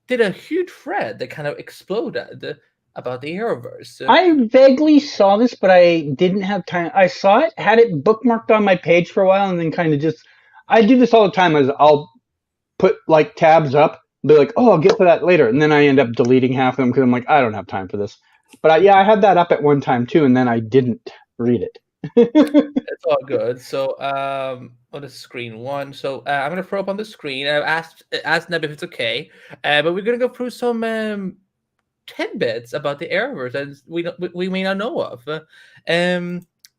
did a huge thread that kind of exploded about the Arrowverse. I vaguely saw this, but I didn't have time. I saw it, had it bookmarked on my page for a while, and then kind of just. I do this all the time. As I'll put like tabs up, be like, "Oh, I'll get to that later," and then I end up deleting half of them because I'm like, I don't have time for this. But yeah, I had that up at one time too, and then I didn't read it. It's all good. So on the screen one. So I'm gonna throw up on the screen. I asked Neb if it's okay, but we're gonna go through some tidbits about the Arrowverse that we may not know of.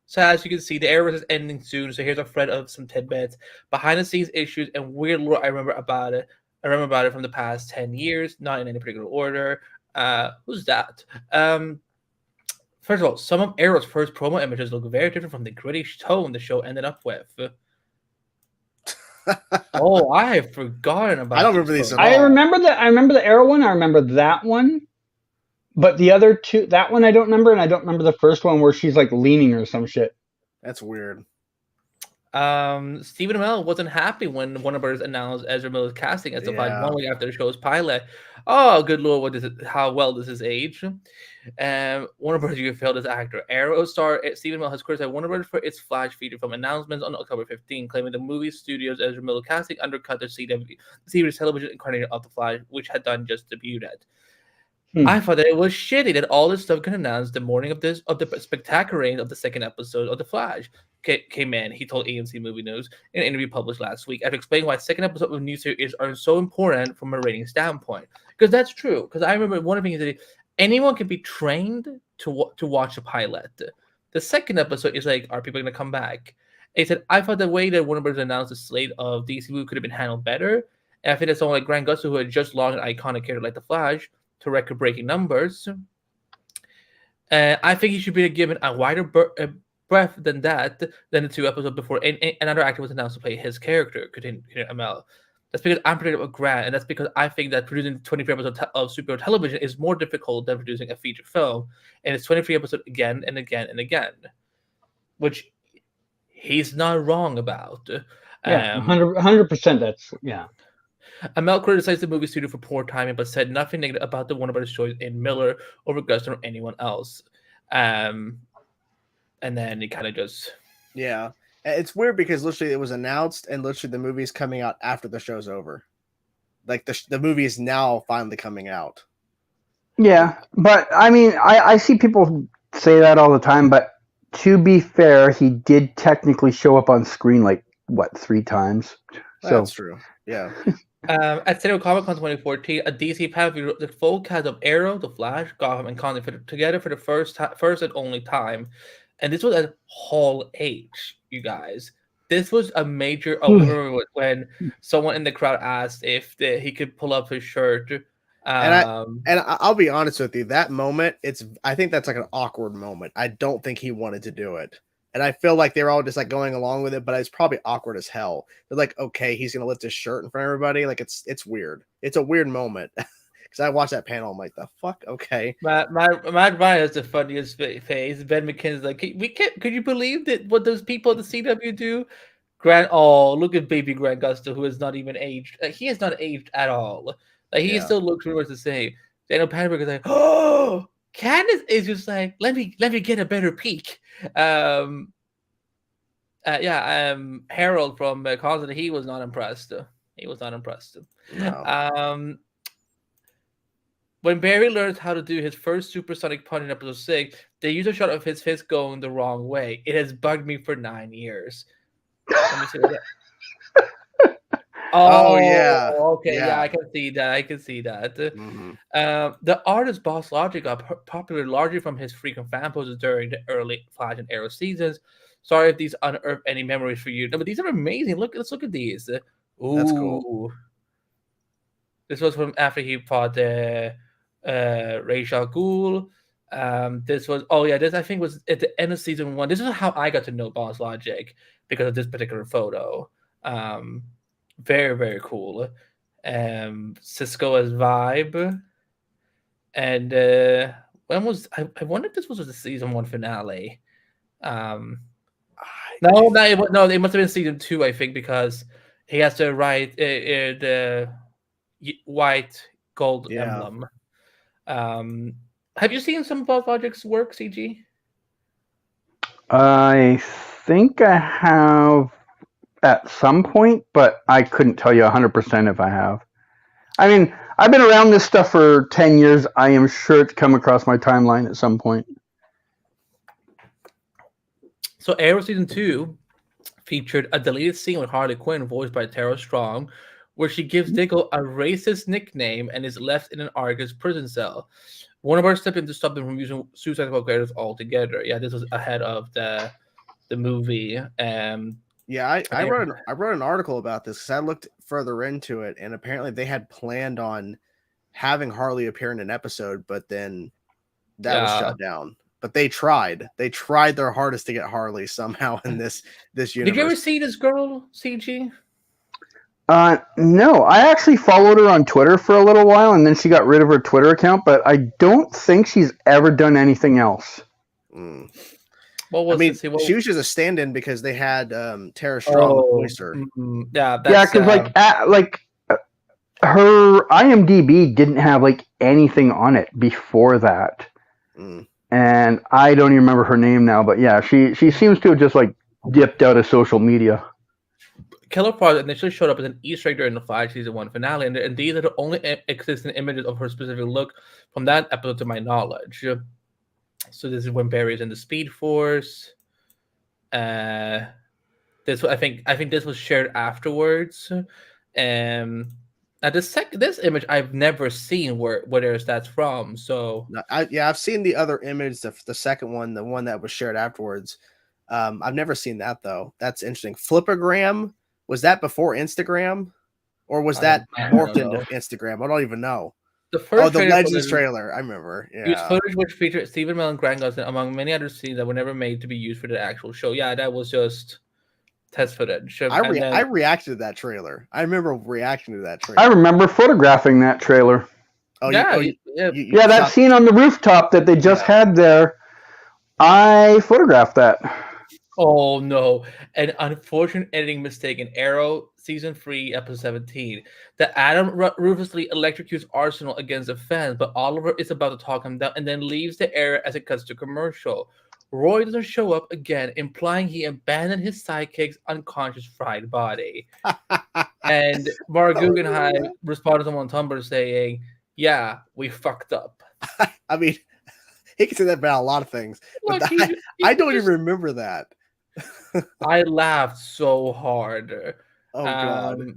So as you can see, the Arrowverse is ending soon. So here's a thread of some tidbits, behind the scenes issues, and weird lore I remember about it. I remember about it from the past 10 years, not in any particular order. Who's that? First of all, some of Arrow's first promo images look very different from the gritty tone the show ended up with. Oh, I have forgotten about. I don't remember these at all. I remember the Arrow one. I remember that one. But the other two, that one I don't remember, and I don't remember the first one where she's like leaning or some shit. That's weird. Stephen Amell wasn't happy when Warner Brothers announced Ezra Miller's casting as the Flash 1 week after the show's pilot. Oh, good lord, how well does this age? Warner Brothers, you failed as actor. Arrow star Stephen Amell has criticized Warner Brothers for its Flash feature film announcements on October 15, claiming the movie studio's Ezra Miller casting undercut the CW series television incarnation of the Flash, which had done just debuted. I thought that it was shitty that all this stuff got announced the morning of the spectacular reign of the second episode of The Flash came in. He told AMC Movie News in an interview published last week after explaining why second episode of new series are so important from a rating standpoint. Because that's true. Because I remember one of the things that anyone can be trained to watch a pilot. The second episode is like, are people going to come back? And he said, I thought the way that Warner Bros. Announced the slate of DC movies could have been handled better. And I think that someone like Grant Gustin, who had just launched an iconic character like The Flash, to record-breaking numbers. I think he should be given a wider breadth than the 2 episodes before another actor was announced to play his character, continued Amell. That's because I'm predicting with Grant, and that's because I think that producing 23 episodes of superhero television is more difficult than producing a feature film, and it's 23 episodes again and again and again, which he's not wrong about. Yeah, 100%. That's yeah. Amell criticized the movie studio for poor timing, but said nothing negative about the Warner Brothers choice in Miller over Gustin or anyone else. And then he kind of just... Yeah. It's weird because literally it was announced and literally the movie is coming out after the show's over. Like the movie is now finally coming out. Yeah, but I mean, I see people say that all the time, but to be fair, he did technically show up on screen like, 3 times? That's true. Yeah. At San Diego Comic-Con 2014, a DC panel viewed the full cast of Arrow, The Flash, Gotham, and Constantine together for the first and only time. And this was at Hall H, you guys. This was a major... I remember when someone in the crowd asked if he could pull up his shirt. And I'll be honest with you, that moment, I think that's like an awkward moment. I don't think he wanted to do it. And I feel like they were all just like going along with it, but it's probably awkward as hell. They're like, okay, he's gonna lift his shirt in front of everybody. Like it's weird. It's a weird moment. Because I watched that panel, I'm like, the fuck? Okay. Matt Ryan has the funniest face. Ben McKinnon's like, could you believe that what those people at the CW do? Look at baby Grant Gustin, who is not even aged. He is not aged at all. Like he still looks pretty much the same. Daniel Panberg is like, oh, Candace is just like, let me get a better peek. Harold from Constantine, he was not impressed. No. When Barry learns how to do his first supersonic punch in episode 6, they use a shot of his fist going the wrong way. It has bugged me for 9 years. Let me see what that. Oh yeah. Okay. Yeah, I can see that. Mm-hmm. The artist Boss Logic got popular largely from his frequent fan poses during the early Flash and Arrow seasons. Sorry if these unearth any memories for you. No, but these are amazing. Let's look at these. Ooh. That's cool. This was from after he fought Ra's al Ghul. This I think was at the end of season 1. This is how I got to know Boss Logic because of this particular photo. Very, very cool. Cisco as Vibe. And when was I wonder if this was the season 1 finale. No, it must have been season 2, I think, because he has to write the white gold emblem. Have you seen some of Bob Logic's work, CG? I think I have at some point, but I couldn't tell you 100% if I have. I mean, I've been around this stuff for 10 years. I am sure it's come across my timeline at some point. So Arrow season 2 featured a deleted scene with Harley Quinn, voiced by Tara Strong, where she gives Diggle a racist nickname and is left in an Argus prison cell. Warner Bros. Stepped in to stop them from using Suicide Squad characters altogether. Yeah, this was ahead of the movie. Yeah, I wrote an article about this because I looked further into it, and apparently they had planned on having Harley appear in an episode, but then that was shut down. But they tried their hardest to get Harley somehow in this universe. Did you ever see this girl, CG? No, I actually followed her on Twitter for a little while, and then she got rid of her Twitter account, but I don't think she's ever done anything else. What was she was just a stand-in because they had Tara Strong voice her. Yeah, because her IMDb didn't have like anything on it before that, and I don't even remember her name now. But yeah, she seems to have just like dipped out of social media. Killer Frost initially showed up as an Easter egg during the 5 season 1 finale, and these are the only existing images of her specific look from that episode, to my knowledge. So this is when Barry is in the Speed Force. This I think this was shared afterwards. Now this image I've never seen where there's that's from. So I've seen the other image, the second one, the one that was shared afterwards. I've never seen that though. That's interesting. Flipagram, was that before Instagram, or was that morphed into Instagram? I don't even know. The Legends trailer, I remember. Yeah. Used footage which featured Stephen Amell and Grant Gustin, among many other scenes that were never made to be used for the actual show. Yeah, that was just test footage. I reacted to that trailer. I remember reacting to that trailer. I remember photographing that trailer. Yeah, that scene on the rooftop that they just had there. I photographed that. Oh no! An unfortunate editing mistake in Arrow season 3, episode 17. That Adam ruthlessly electrocutes Arsenal against the fans, but Oliver is about to talk him down and then leaves the area as it cuts to commercial. Roy doesn't show up again, implying he abandoned his sidekick's unconscious fried body. And Mark Guggenheim responded to him on Tumblr saying, "Yeah, we fucked up." I mean, he can say that about a lot of things, but I don't even remember that. I laughed so hard. Oh god,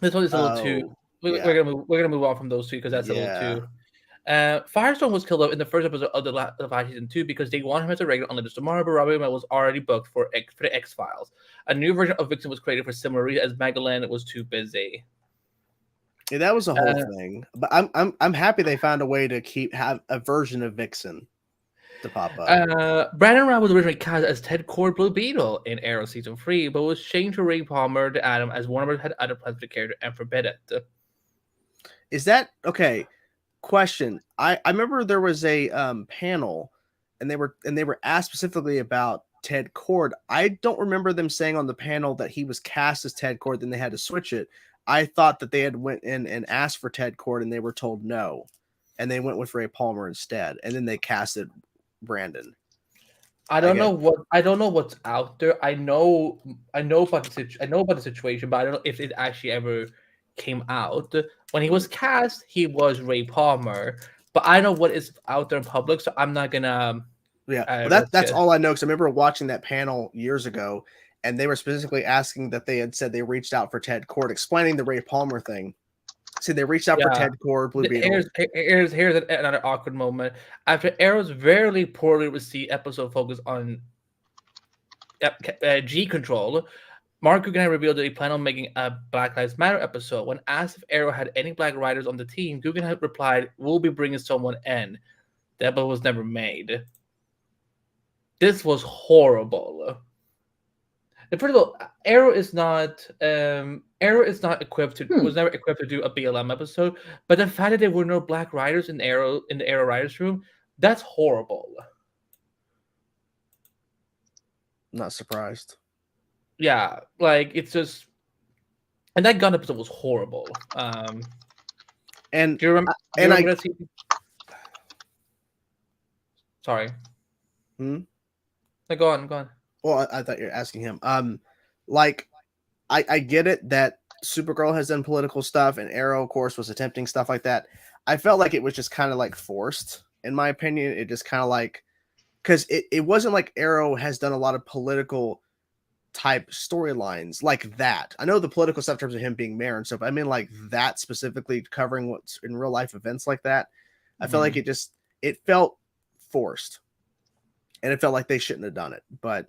this one is a little too. We're gonna move on from those two because that's a little too. Firestone was killed off in the first episode of the 5 season 2 because they wanted him as a regular on Legends tomorrow, but Robbie was already booked for the X-Files. A new version of Vixen was created for similar reasons as Magellan was too busy. Yeah, that was a whole thing. But I'm happy they found a way to have a version of Vixen to pop up. Brandon Routh was originally cast as Ted Cord Blue Beetle in Arrow season 3, but was changed to Ray Palmer to Adam as Warner Bros. Had other plans for the character and forbid it. Is that okay? Question. I remember there was a panel, and they were asked specifically about Ted Cord. I don't remember them saying on the panel that he was cast as Ted Cord, then they had to switch it. I thought that they had went in and asked for Ted Cord, and they were told no, and they went with Ray Palmer instead, and then they casted Brandon. I don't know what's out there. I know about the situation, but I don't know if it actually ever came out. When he was cast, he was Ray Palmer, but I know what is out there in public, so I'm not gonna. That's all I know, because I remember watching that panel years ago, and they were specifically asking that they had said they reached out for Ted Cord, explaining the Ray Palmer thing. So they reached out for Ted Cord, Blue Beetle. Here's another awkward moment. After Arrow's very poorly received episode focused on G Control, Mark Guggenheim revealed that he planned on making a Black Lives Matter episode. When asked if Arrow had any black writers on the team, Guggenheim replied, "We'll be bringing someone in." The episode was never made. This was horrible. First of all, Arrow is not equipped to was never equipped to do a BLM episode. But the fact that there were no black writers in the Arrow writers room, that's horrible. Not surprised. Yeah, like it's just, and that gun episode was horrible. And do you remember? That scene? Sorry. Go on. Well, I thought you were asking him. Like, I get it that Supergirl has done political stuff, and Arrow, of course, was attempting stuff like that. I felt like it was just kind of like forced, in my opinion. It just kind of like, because it wasn't like Arrow has done a lot of political type storylines like that. I know the political stuff in terms of him being mayor and stuff. I mean, like that specifically covering what's in real life events like that. I felt like it felt forced, and it felt like they shouldn't have done it. But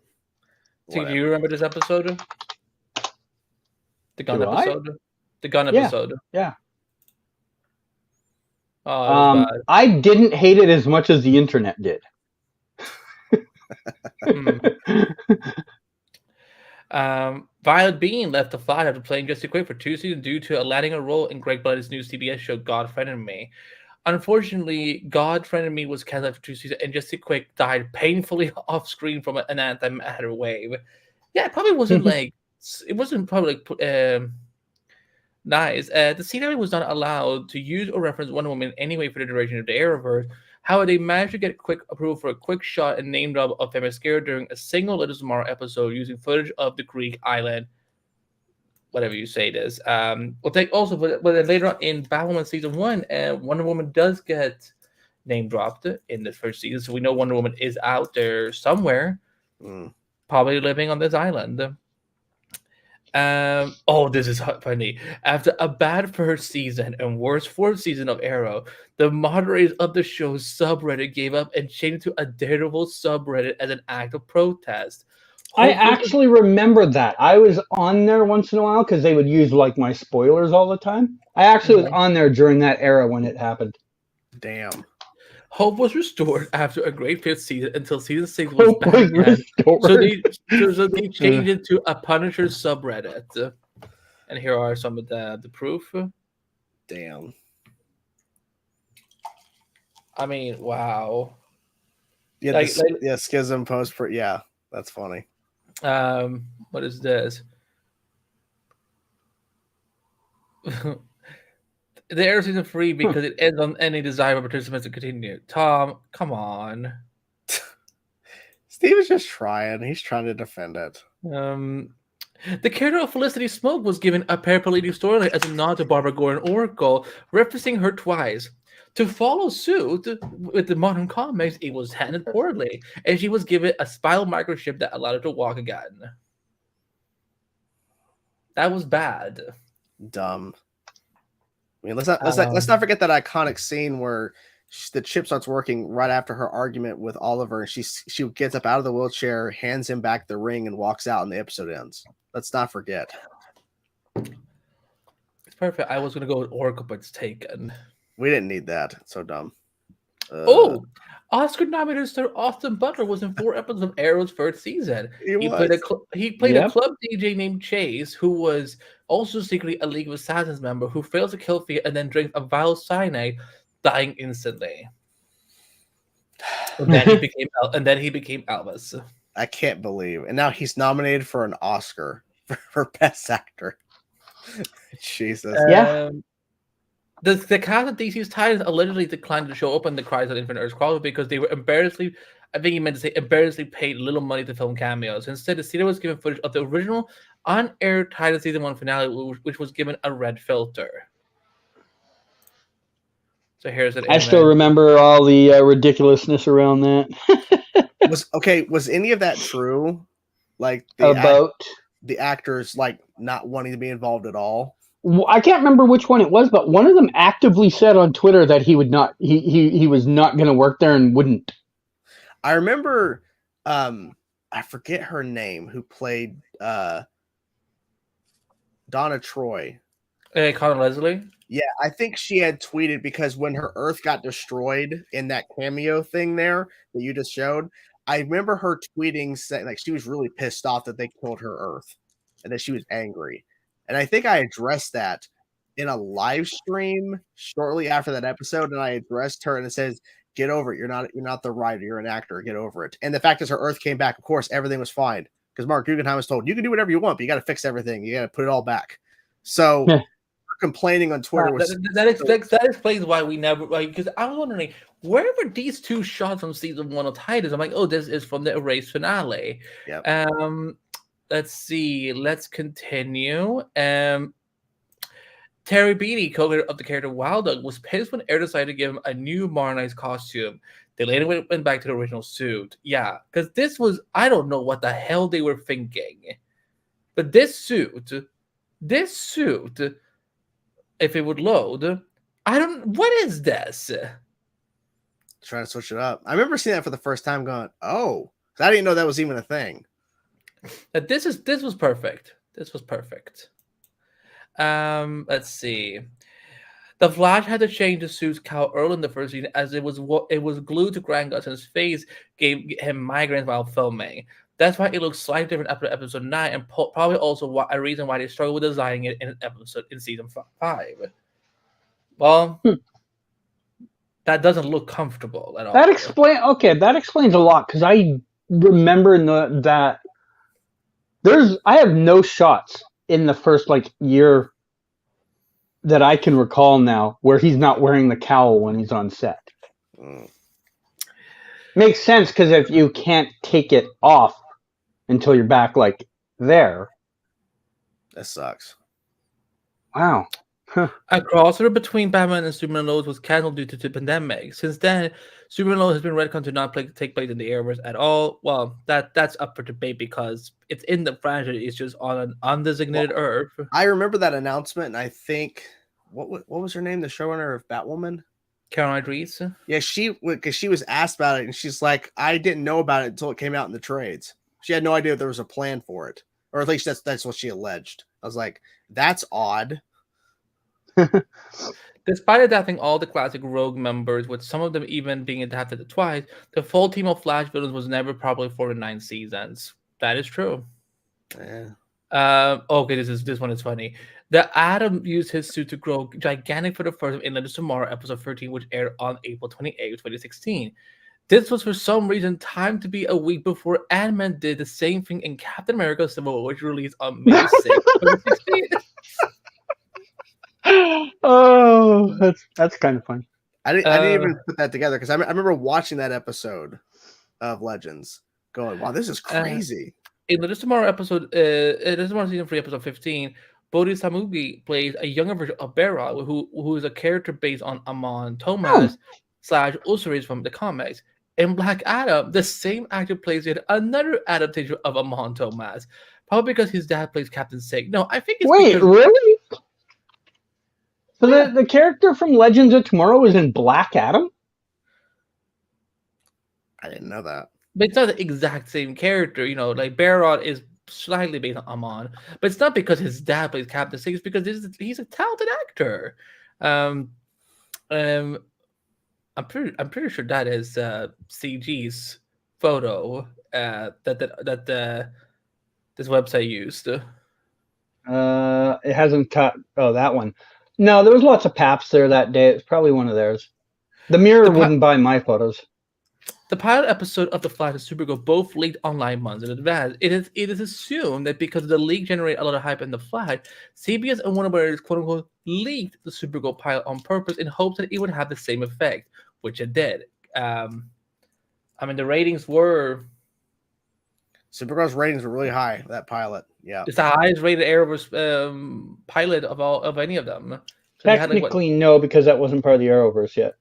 do you remember this episode? The gun Do episode. I? The gun episode. Yeah. Oh, I didn't hate it as much as the internet did. Violet Bean left the flat after playing Jesse Quick for 2 seasons due to landing a role in Greg Butler's new CBS show God Friend and Me. Unfortunately, God Friend and Me was canceled for 2 seasons, and Jesse Quick died painfully off screen from an antimatter wave. Yeah, it probably wasn't like nice. The CW was not allowed to use or reference Wonder Woman in any way for the duration of the Arrowverse. However, they managed to get quick approval for a quick shot and name drop of Themyscira during a single Little Tomorrow episode using footage of the Greek island, whatever you say it is. We'll take also, but then later on in Batwoman season 1, Wonder Woman does get name dropped in the first season, so we know Wonder Woman is out there somewhere, probably living on this island. This is funny. After a bad first season and worse fourth season of Arrow, the moderators of the show's subreddit gave up and changed it to a Daredevil subreddit as an act of protest. I actually remember that. I was on there once in a while because they would use like my spoilers all the time. I actually was on there during that era when it happened. Damn. Hope was restored after a great fifth season until season 6 was back again. So they changed it to a Punisher subreddit. And here are some of the proof. Damn. I mean, wow. Yeah, Schism post for that's funny. What is this? The Arrow season 3 because it ends on any desire of participants to continue. Tom, come on. Steve is just trying. He's trying to defend it. The character of Felicity Smoke was given a paraplegic storyline as a nod to Barbara Gordon Oracle, referencing her twice. To follow suit with the modern comics, it was handled poorly, and she was given a spinal microchip that allowed her to walk again. That was bad. Dumb. I mean, let's not forget that iconic scene where the chip starts working right after her argument with Oliver, and she gets up out of the wheelchair, hands him back the ring, and walks out, and the episode ends. Let's not forget. It's perfect. I was gonna go with Oracle, but it's taken. We didn't need that. It's so dumb. Oscar-nominated Sir Austin Butler was in 4 episodes of Arrow's first season. He played a club DJ named Chase, who was also secretly a League of Assassins member who fails to kill Thea and then drinks a vial of cyanide, dying instantly. And then he became Elvis. I can't believe. And now he's nominated for an Oscar for Best Actor. Jesus. The cast of DC's Titans allegedly declined to show up in the Crisis on Infinite Earths crossover because they were embarrassingly paid little money to film cameos. Instead, the studio was given footage of the original on-air Titans Season 1 finale, which was given a red filter. So here's it. I still remember all the ridiculousness around that. Was any of that true? Like the actors like not wanting to be involved at all? I can't remember which one it was, but one of them actively said on Twitter that he would not. He was not going to work there and wouldn't. I remember, I forget her name, who played Donna Troy. Connor Leslie? Yeah, I think she had tweeted because when her Earth got destroyed in that cameo thing there that you just showed, I remember her tweeting saying like she was really pissed off that they killed her Earth, and that she was angry. And I think I addressed that in a live stream shortly after that episode, and I addressed her and it says, "Get over it. You're not the writer. You're an actor. Get over it." And the fact is, her Earth came back. Of course, everything was fine because Mark Guggenheim was told you can do whatever you want, but you got to fix everything. You got to put it all back. So complaining on Twitter was that explains why we never because I was wondering where were these two shots from season 1 of Titus? I'm like, oh, this is from the Erased finale. Yep. Let's see. Let's continue. Terry Beatty, co-creator of the character Wild Dog, was pissed when Air decided to give him a new modernized costume. They later went back to the original suit. Yeah, because this was, I don't know what the hell they were thinking. But this suit, if it would load, what is this? Trying to switch it up. I remember seeing that for the first time going, oh, I didn't know that was even a thing. This was perfect. This was perfect. Let's see. The Flash had to change the suit's cowl early in the first season as it was glued to Grant Gustin's face, gave him migraines while filming. That's why it looks slightly different after episode 9, and probably also a reason why they struggled with designing it in season 5. Well, that doesn't look comfortable at all. That explains a lot because I remember that I have no shots in the first year that I can recall now where he's not wearing the cowl when he's on set. Makes sense because if you can't take it off until you're back there. That sucks. Wow. A crossover between Batman and Superman Lois was canceled due to the pandemic. Since then, Superman Lois has been retconned to not take place in the Arrowverse at all. Well, that's up for debate because it's in the franchise. It's just on an undesignated Earth. I remember that announcement, and I think what was her name? The showrunner of Batwoman, Caroline Dries. Yeah, because she was asked about it, and she's like, "I didn't know about it until it came out in the trades." She had no idea there was a plan for it, or at least that's what she alleged. I was like, "That's odd." Despite adapting all the classic Rogue members, with some of them even being adapted twice, the full team of Flash villains was never properly for the 9 seasons. That is true. Yeah. Okay, this one is funny. The Atom used his suit to grow gigantic for the first in Legends of Tomorrow, episode 13, which aired on April 28, 2016. This was for some reason timed to be a week before Ant-Man did the same thing in Captain America Civil War, which released on May 6, 2016. Oh, that's kind of fun. I didn't even put that together because I remember watching that episode of Legends, going, "Wow, this is crazy." In the Tomorrow episode, Tomorrow season 3, episode 15, Bodhi Samugi plays a younger version of Barrot, who is a character based on Amon Thomas / Osiris from the comics. In Black Adam, the same actor plays yet another adaptation of Amon Thomas, probably because his dad plays Captain Sig. No, I think it's really? So the character from Legends of Tomorrow is in Black Adam? I didn't know that. But it's not the exact same character, Barrot is slightly based on Amon, but it's not because his dad plays Captain Sig, it's because he's a talented actor. I'm pretty sure that is CG's photo that this website used. It hasn't cut. Oh, that one. No, there was lots of paps there that day. It's probably one of theirs. The Mirror wouldn't buy my photos. The pilot episode of The Flash and Supergirl both leaked online months in advance. It is assumed that because the leak generated a lot of hype in The Flash, CBS and Warner Brothers quote-unquote leaked the Supergirl pilot on purpose in hopes that it would have the same effect, which it did. The ratings were... Supergirl's ratings were really high, that pilot. Yeah. It's the highest rated Arrowverse pilot of any of them. So technically, no, because that wasn't part of the Arrowverse yet.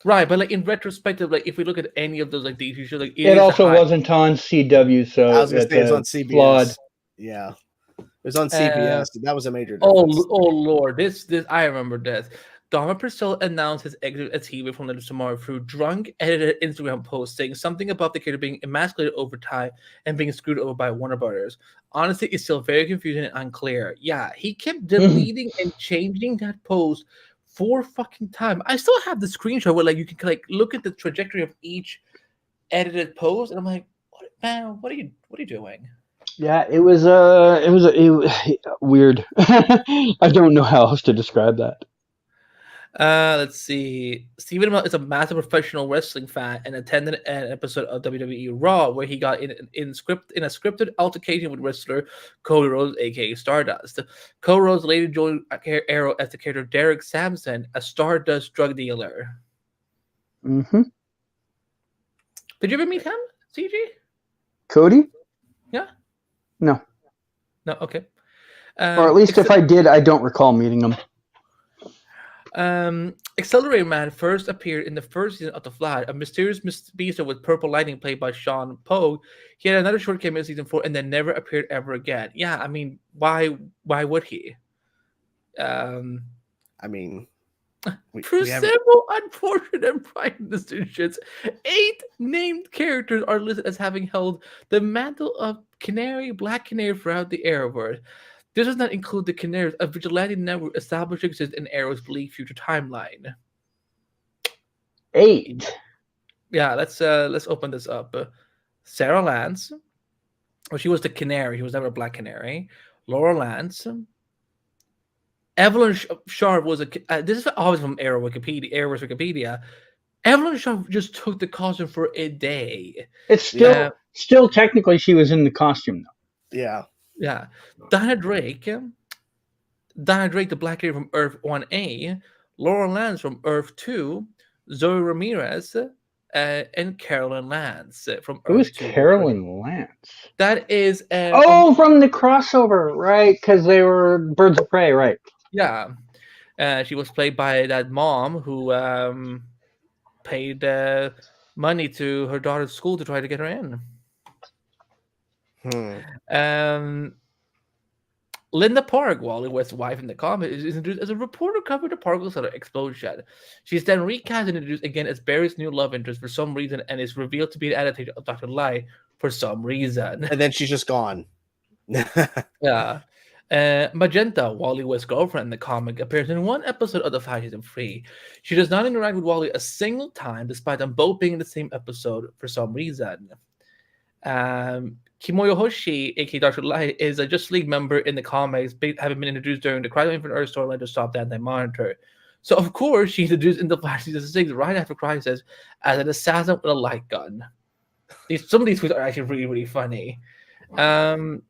Right, but in retrospective, if we look at any of those DC shows, it also wasn't on CW, so I was gonna say it was on CBS. Flawed. Yeah, it was on CBS. That was a major difference. Oh Lord, this I remember this. Dharma Purcell announced his exit as TV from Legends Tomorrow through drunk edited Instagram post saying something about the character being emasculated over time and being screwed over by Warner Brothers. Honestly, it's still very confusing and unclear. Yeah, he kept deleting and changing that post for fucking time. I still have the screenshot where you can look at the trajectory of each edited post, and I'm like, man, what are you doing? Yeah, it was weird. I don't know how else to describe that. Let's see. Steven Amell is a massive professional wrestling fan and attended an episode of WWE Raw where he got in a scripted altercation with wrestler Cody Rhodes, aka Stardust. Cody Rhodes later joined Arrow as the character Derek Sampson, a Stardust drug dealer. Mm-hmm. Did you ever meet him, CG? Cody? Yeah. No. No. Okay. Or at least if I did, I don't recall meeting him. Accelerator Man first appeared in the first season of The Flash, a mysterious beast with purple lightning played by Sean Pogue. He had another short cameo in season 4 and then never appeared ever again. Yeah, I mean, why would he? I mean, for several unfortunate and private decisions, 8 named characters are listed as having held the mantle of Black Canary throughout the Arrowverse. This does not include the Canaries, a vigilante network established to exist in Arrow's bleak future timeline. 8. Yeah, let's open this up. Sarah Lance, well, she was the Canary. He was never a Black Canary. Laura Lance. Evelyn Sharp was this is always from Arrowverse Wikipedia. Evelyn Sharp just took the costume for a day. It's still technically she was in the costume though. Yeah. Yeah. Dana Drake, the Black Canary from Earth 1A, Laura Lance from Earth 2, Zoe Ramirez, and Carolyn Lance from Earth 2. Who's Carolyn Lance? That is... from the crossover, right? Because they were Birds of Prey, right? Yeah. She was played by that mom who paid money to her daughter's school to try to get her in. Linda Park, Wally West's wife in the comic, is introduced as a reporter covering the particle center explosion. She's then recast and introduced again as Barry's new love interest for some reason, and is revealed to be an adaptation of Dr. Light for some reason. And then she's just gone. Yeah. Magenta, Wally West's girlfriend in the comic, appears in one episode of the Flash season 3. She does not interact with Wally a single time, despite them both being in the same episode for some reason. Kimoyo Hoshi, aka Dr. Light, is a Justice League member in the comics, having been introduced during the Crisis on Infinite Earth storyline to stop the Anti-Monitor. So, of course, she's introduced in the Flash season 6 right after Crisis as an assassin with a light gun. Some of these tweets are actually really, really funny. In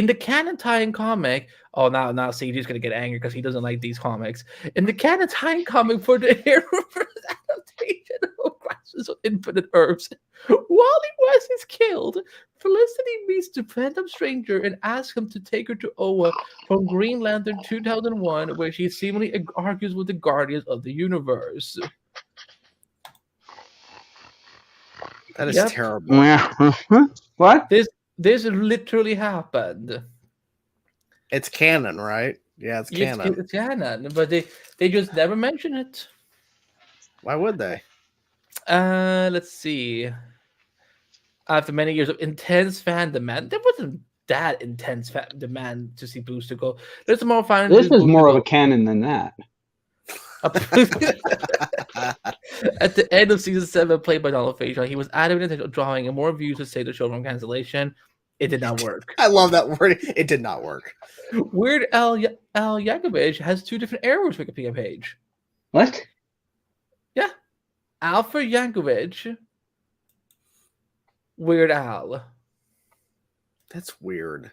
the canon tie-in comic, now CG's going to get angry because he doesn't like these comics. In the canon tie-in comic for the Arrowverse adaptation of Crisis on Infinite Earths, Wally West is killed. Felicity meets the Phantom Stranger and asks him to take her to Oa from Green Lantern 2001, where she seemingly argues with the Guardians of the Universe. That is terrible. What? This literally happened. It's canon, right? Yeah, it's canon. It's canon, but they just never mention it. Why would they? Let's see. After many years of intense fan demand, there wasn't that intense fan demand to see Booster go. There's more fan. This is more of a canon than that. At the end of season 7, played by Donald Faison, he was adamant of drawing and more views to save the show from cancellation. It did not work. I love that word. It did not work. Weird Al Yankovic has 2 different Arrowverse Wikipedia page. What? Yeah. Alfred Yankovic. Weird Al. That's weird.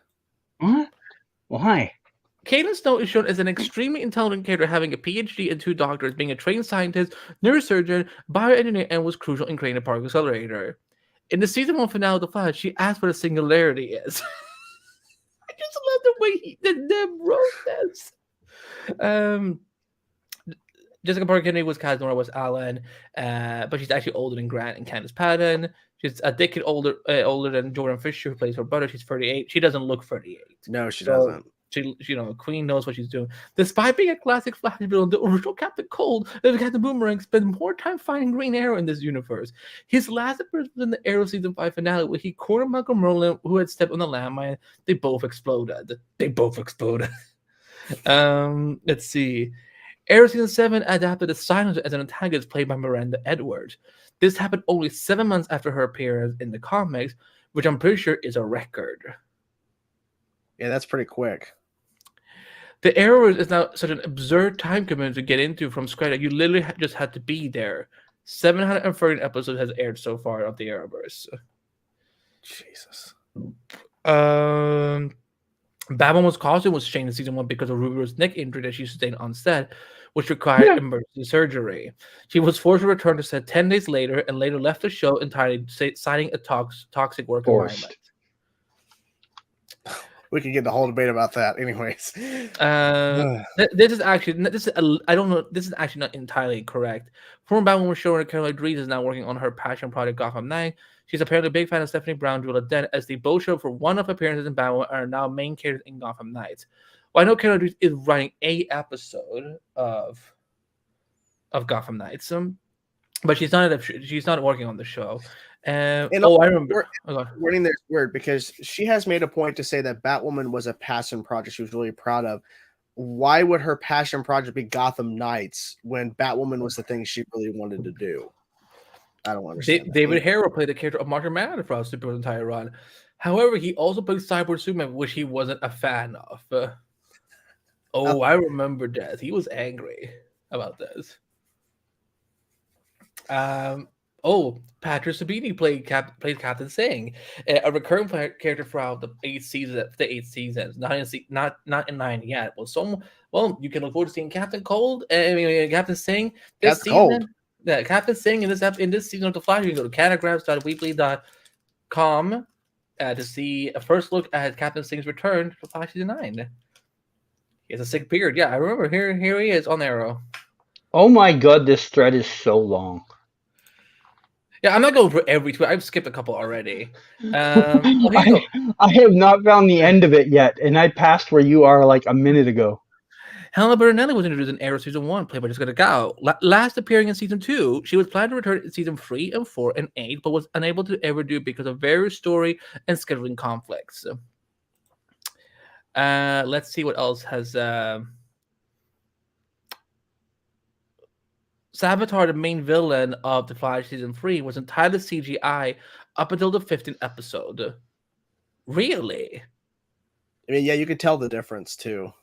What? Why? Caden Snow is shown as an extremely intelligent character having a PhD and 2 doctors, being a trained scientist, neurosurgeon, bioengineer, and was crucial in creating a particle accelerator. In the season 1 finale of The Flash, she asked what a singularity is. I just love the way they wrote this. Jessica Parker Kennedy was cast Nora West Allen, but she's actually older than Grant and Candace Patton. She's a decade older than Jordan Fisher, who plays her brother. She's 38. She doesn't look 38. No, she doesn't. She, Queen knows what she's doing. Despite being a classic Flash villain, the original Captain Cold and Captain Boomerang spent more time fighting Green Arrow in this universe. His last appearance was in the Arrow season 5 finale, where he cornered Malcolm Merlin, who had stepped on the landmine. They both exploded. Let's see. Arrow season 7 adapted the Silencer as an antagonist played by Miranda Edwards. This happened only 7 months after her appearance in the comics, which I'm pretty sure is a record. Yeah, that's pretty quick. The Arrowverse is now such an absurd time commitment to get into from scratch that you literally just had to be there. 730 episodes has aired so far of the Arrowverse. Jesus. Batwoman's costume was changed in season 1 because of Ruby's neck injury that she sustained on set, which required emergency surgery. She was forced to return to set 10 days later and later left the show entirely, citing a toxic work environment. We could get the whole debate about that, anyways. This is actually not entirely correct. Former Batwoman showrunner Caroline Dries is now working on her passion project Gotham Knight. She's apparently a big fan of Stephanie Brown, Julia Dent, as they both show for one of appearances in Batwoman and are now main characters in Gotham Knights. Well, I know Caroline Dries is writing an episode of Gotham Knights, but she's not working on the show. I remember. Wording there's weird because she has made a point to say that Batwoman was a passion project she was really proud of. Why would her passion project be Gotham Knights when Batwoman was the thing she really wanted to do? I don't understand. David Harrow played the character of Martian Manhunter throughout Superman's entire run. However, he also played Cyborg Superman, which he wasn't a fan of. I remember that. He was angry about this. Patrick Sabini played Captain Singh, a recurring character throughout the 8 seasons. Not in 9 yet. You can look forward to seeing Captain Captain Singh this season. Yeah, Captain Singh in this season of The Flash. You can go to catagrams.weebly.com to see a first look at Captain Singh's return to Flash season 9. He has a sick beard. Yeah, I remember. Here he is on Arrow. Oh my god, this thread is so long. Yeah, I'm not going for every tweet. I've skipped a couple already. I have not found the end of it yet, and I passed where you are like a minute ago. Helena Bernelli was introduced in Arrow season 1, played by Jessica Gao. Last appearing in season 2, she was planned to return in season 3 and 4 and 8, but was unable to ever do because of various story and scheduling conflicts. Let's see what else has. Savitar, the main villain of The Flash season 3, was entirely CGI up until the 15th episode. Really? I mean, yeah, you could tell the difference too.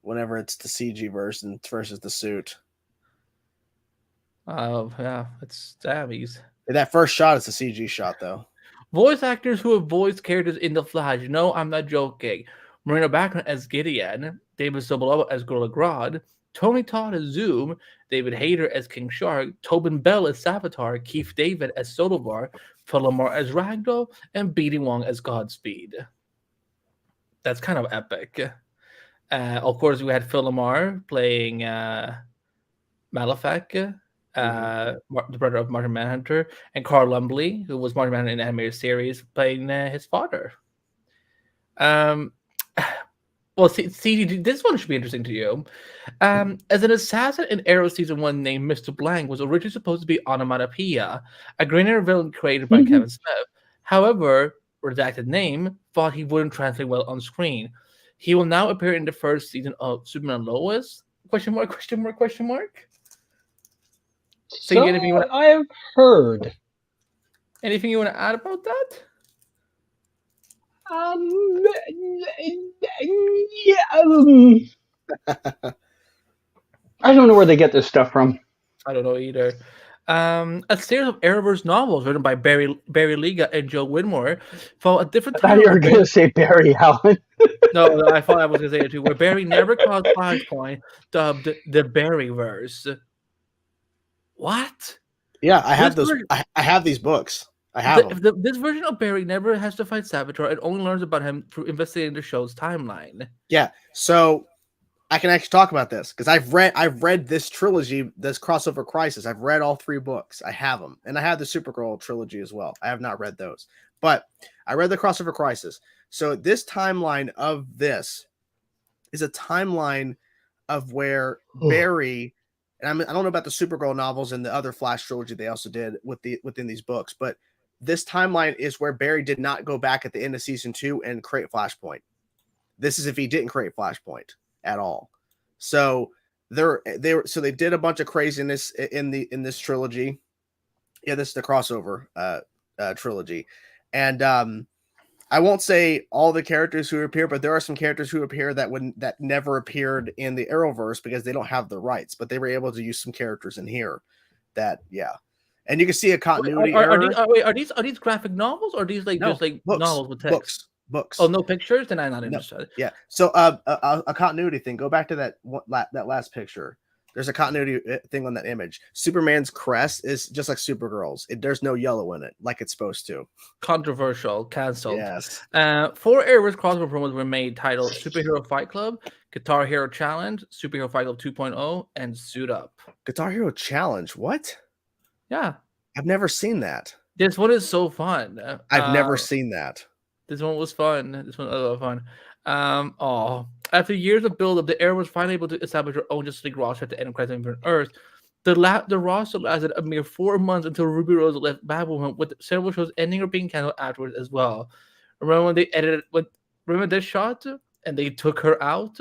Whenever it's the CG version versus the suit. Oh, yeah, it's Savvy's. That first shot is a CG shot, though. Voice actors who have voiced characters in The Flash. No, I'm not joking. Marina Baccarin as Gideon, David Sobolova as Gorilla Grodd, Tony Todd as Zoom, David Hayter as King Shark, Tobin Bell as Savitar, Keith David as Sotovar, Phil Lamar as Ragdoll, and B.D. Wong as Godspeed. That's kind of epic. Of course, we had Phil Lamar playing Malefic, the brother of Martian Manhunter, and Carl Lumbly, who was Martian Manhunter in the animated series, playing his father. See, this one should be interesting to you. As an assassin in Arrow season 1 named Mr. Blank was originally supposed to be Onomatopoeia, a Green Arrow villain created by Kevin Smith. However, redacted name thought he wouldn't translate well on screen. He will now appear in the first season of Superman and Lois? ? So I have heard. Anything you want to add about that? I don't know where they get this stuff from. I don't know either. A series of Arrowverse novels written by Barry Liga and Joe Whitmore follow a different. I thought you were going to say Barry Allen. No, I thought I was going to say it too. Where Barry never caused Flashpoint, dubbed the Barryverse. What? Yeah, I have those. I have these books. I have them. This version of Barry never has to fight Savitar and only learns about him through investigating the show's timeline. Yeah, so I can actually talk about this because I've read this trilogy, this Crossover Crisis. I've read all 3 books. I have them, and I have the Supergirl trilogy as well. I have not read those, but I read the Crossover Crisis. So this timeline of this is a timeline of where Barry, and I don't know about the Supergirl novels and the other Flash trilogy they also did within these books, but this timeline is where Barry did not go back at the end of season 2 and create Flashpoint. This is if he didn't create Flashpoint at all. So they did a bunch of craziness in this trilogy, Yeah, this is the crossover trilogy, and I won't say all the characters who appear, but there are some characters who appear that never appeared in the Arrowverse because they don't have the rights, but they were able to use some characters in here. And you can see a continuity error. Are these graphic novels or are these like No, just like books, novels with text? Books. Oh, no pictures? Then I'm not No. interested. Yeah. So a continuity thing. Go back to that last picture. There's a continuity thing on that image. Superman's crest is just like Supergirl's. There's no yellow in it, like it's supposed to. Controversial, cancelled. Yes. 4 Arrowverse crossover promos were made titled Superhero Fight Club, Guitar Hero Challenge, Superhero Fight Club 2.0, and Suit Up. Guitar Hero Challenge. What? Yeah. I've never seen that. This one is so fun. I've never seen that. This one was fun. This one was a lot of fun. After years of build-up, the Arrow was finally able to establish their own Justice League roster at the end of Crisis on Infinite Earth. The roster lasted a mere 4 months until Ruby Rose left Batwoman, with several shows ending or being canceled afterwards as well. Remember when they edited? Remember this shot and they took her out?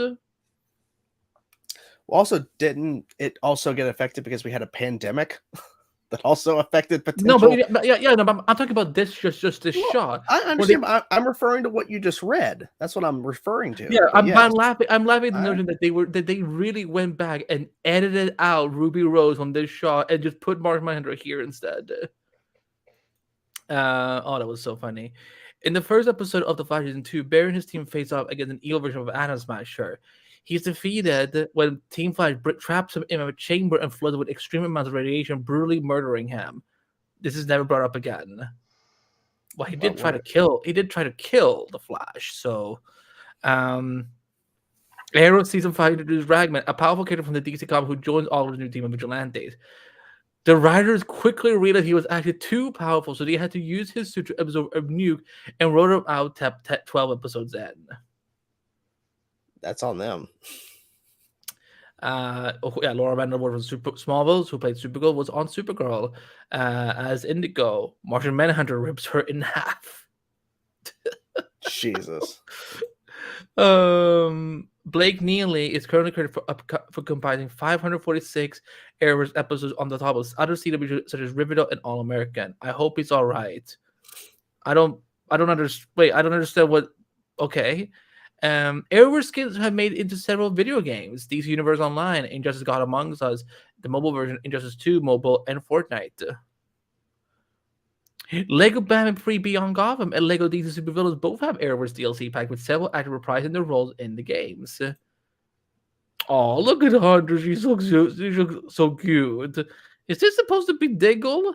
Also, didn't it also get affected because we had a pandemic that also affected potential? No, but I'm talking about this just this shot. I understand. I'm referring to what you just read. That's what I'm referring to. Yeah, I'm laughing. I'm laughing at the All notion that they really went back and edited out Ruby Rose from this shot and just put Mark Mindhunter here instead. That was so funny. In the first episode of The Flash Season 2, Barry and his team face off against an evil version of Atom Smasher. He's defeated when Team Flash traps him in a chamber and floods with extreme amounts of radiation, brutally murdering him. This is never brought up again. Well, he did try to kill the Flash. So, Arrow Season 5 introduced Ragman, a powerful character from the DC comic who joins Oliver's new team of vigilantes. The writers quickly realized he was actually too powerful, so they had to use his suit to absorb a nuke and wrote him out 12 episodes in. That's on them. Laura Vandervoort from Smallville, who played Supergirl, was on Supergirl as Indigo. Martian Manhunter rips her in half. Jesus. Blake Neely is currently credited for compiling 546 Arrowverse episodes on the top of other CW such as Riverdale and All American. I hope he's all right. I don't understand. Wait, I don't understand what. Okay. Arrowverse skins have made into several video games: DC Universe Online, Injustice: God Among Us, the mobile version, Injustice 2 mobile, and Fortnite. Lego Batman Free Beyond Gotham and Lego DC Supervillains both have Arrowverse DLC pack with several actors reprising their roles in the games. Oh, look at Hunter. She's so cute. She's so cute. Is this supposed to be Diggle?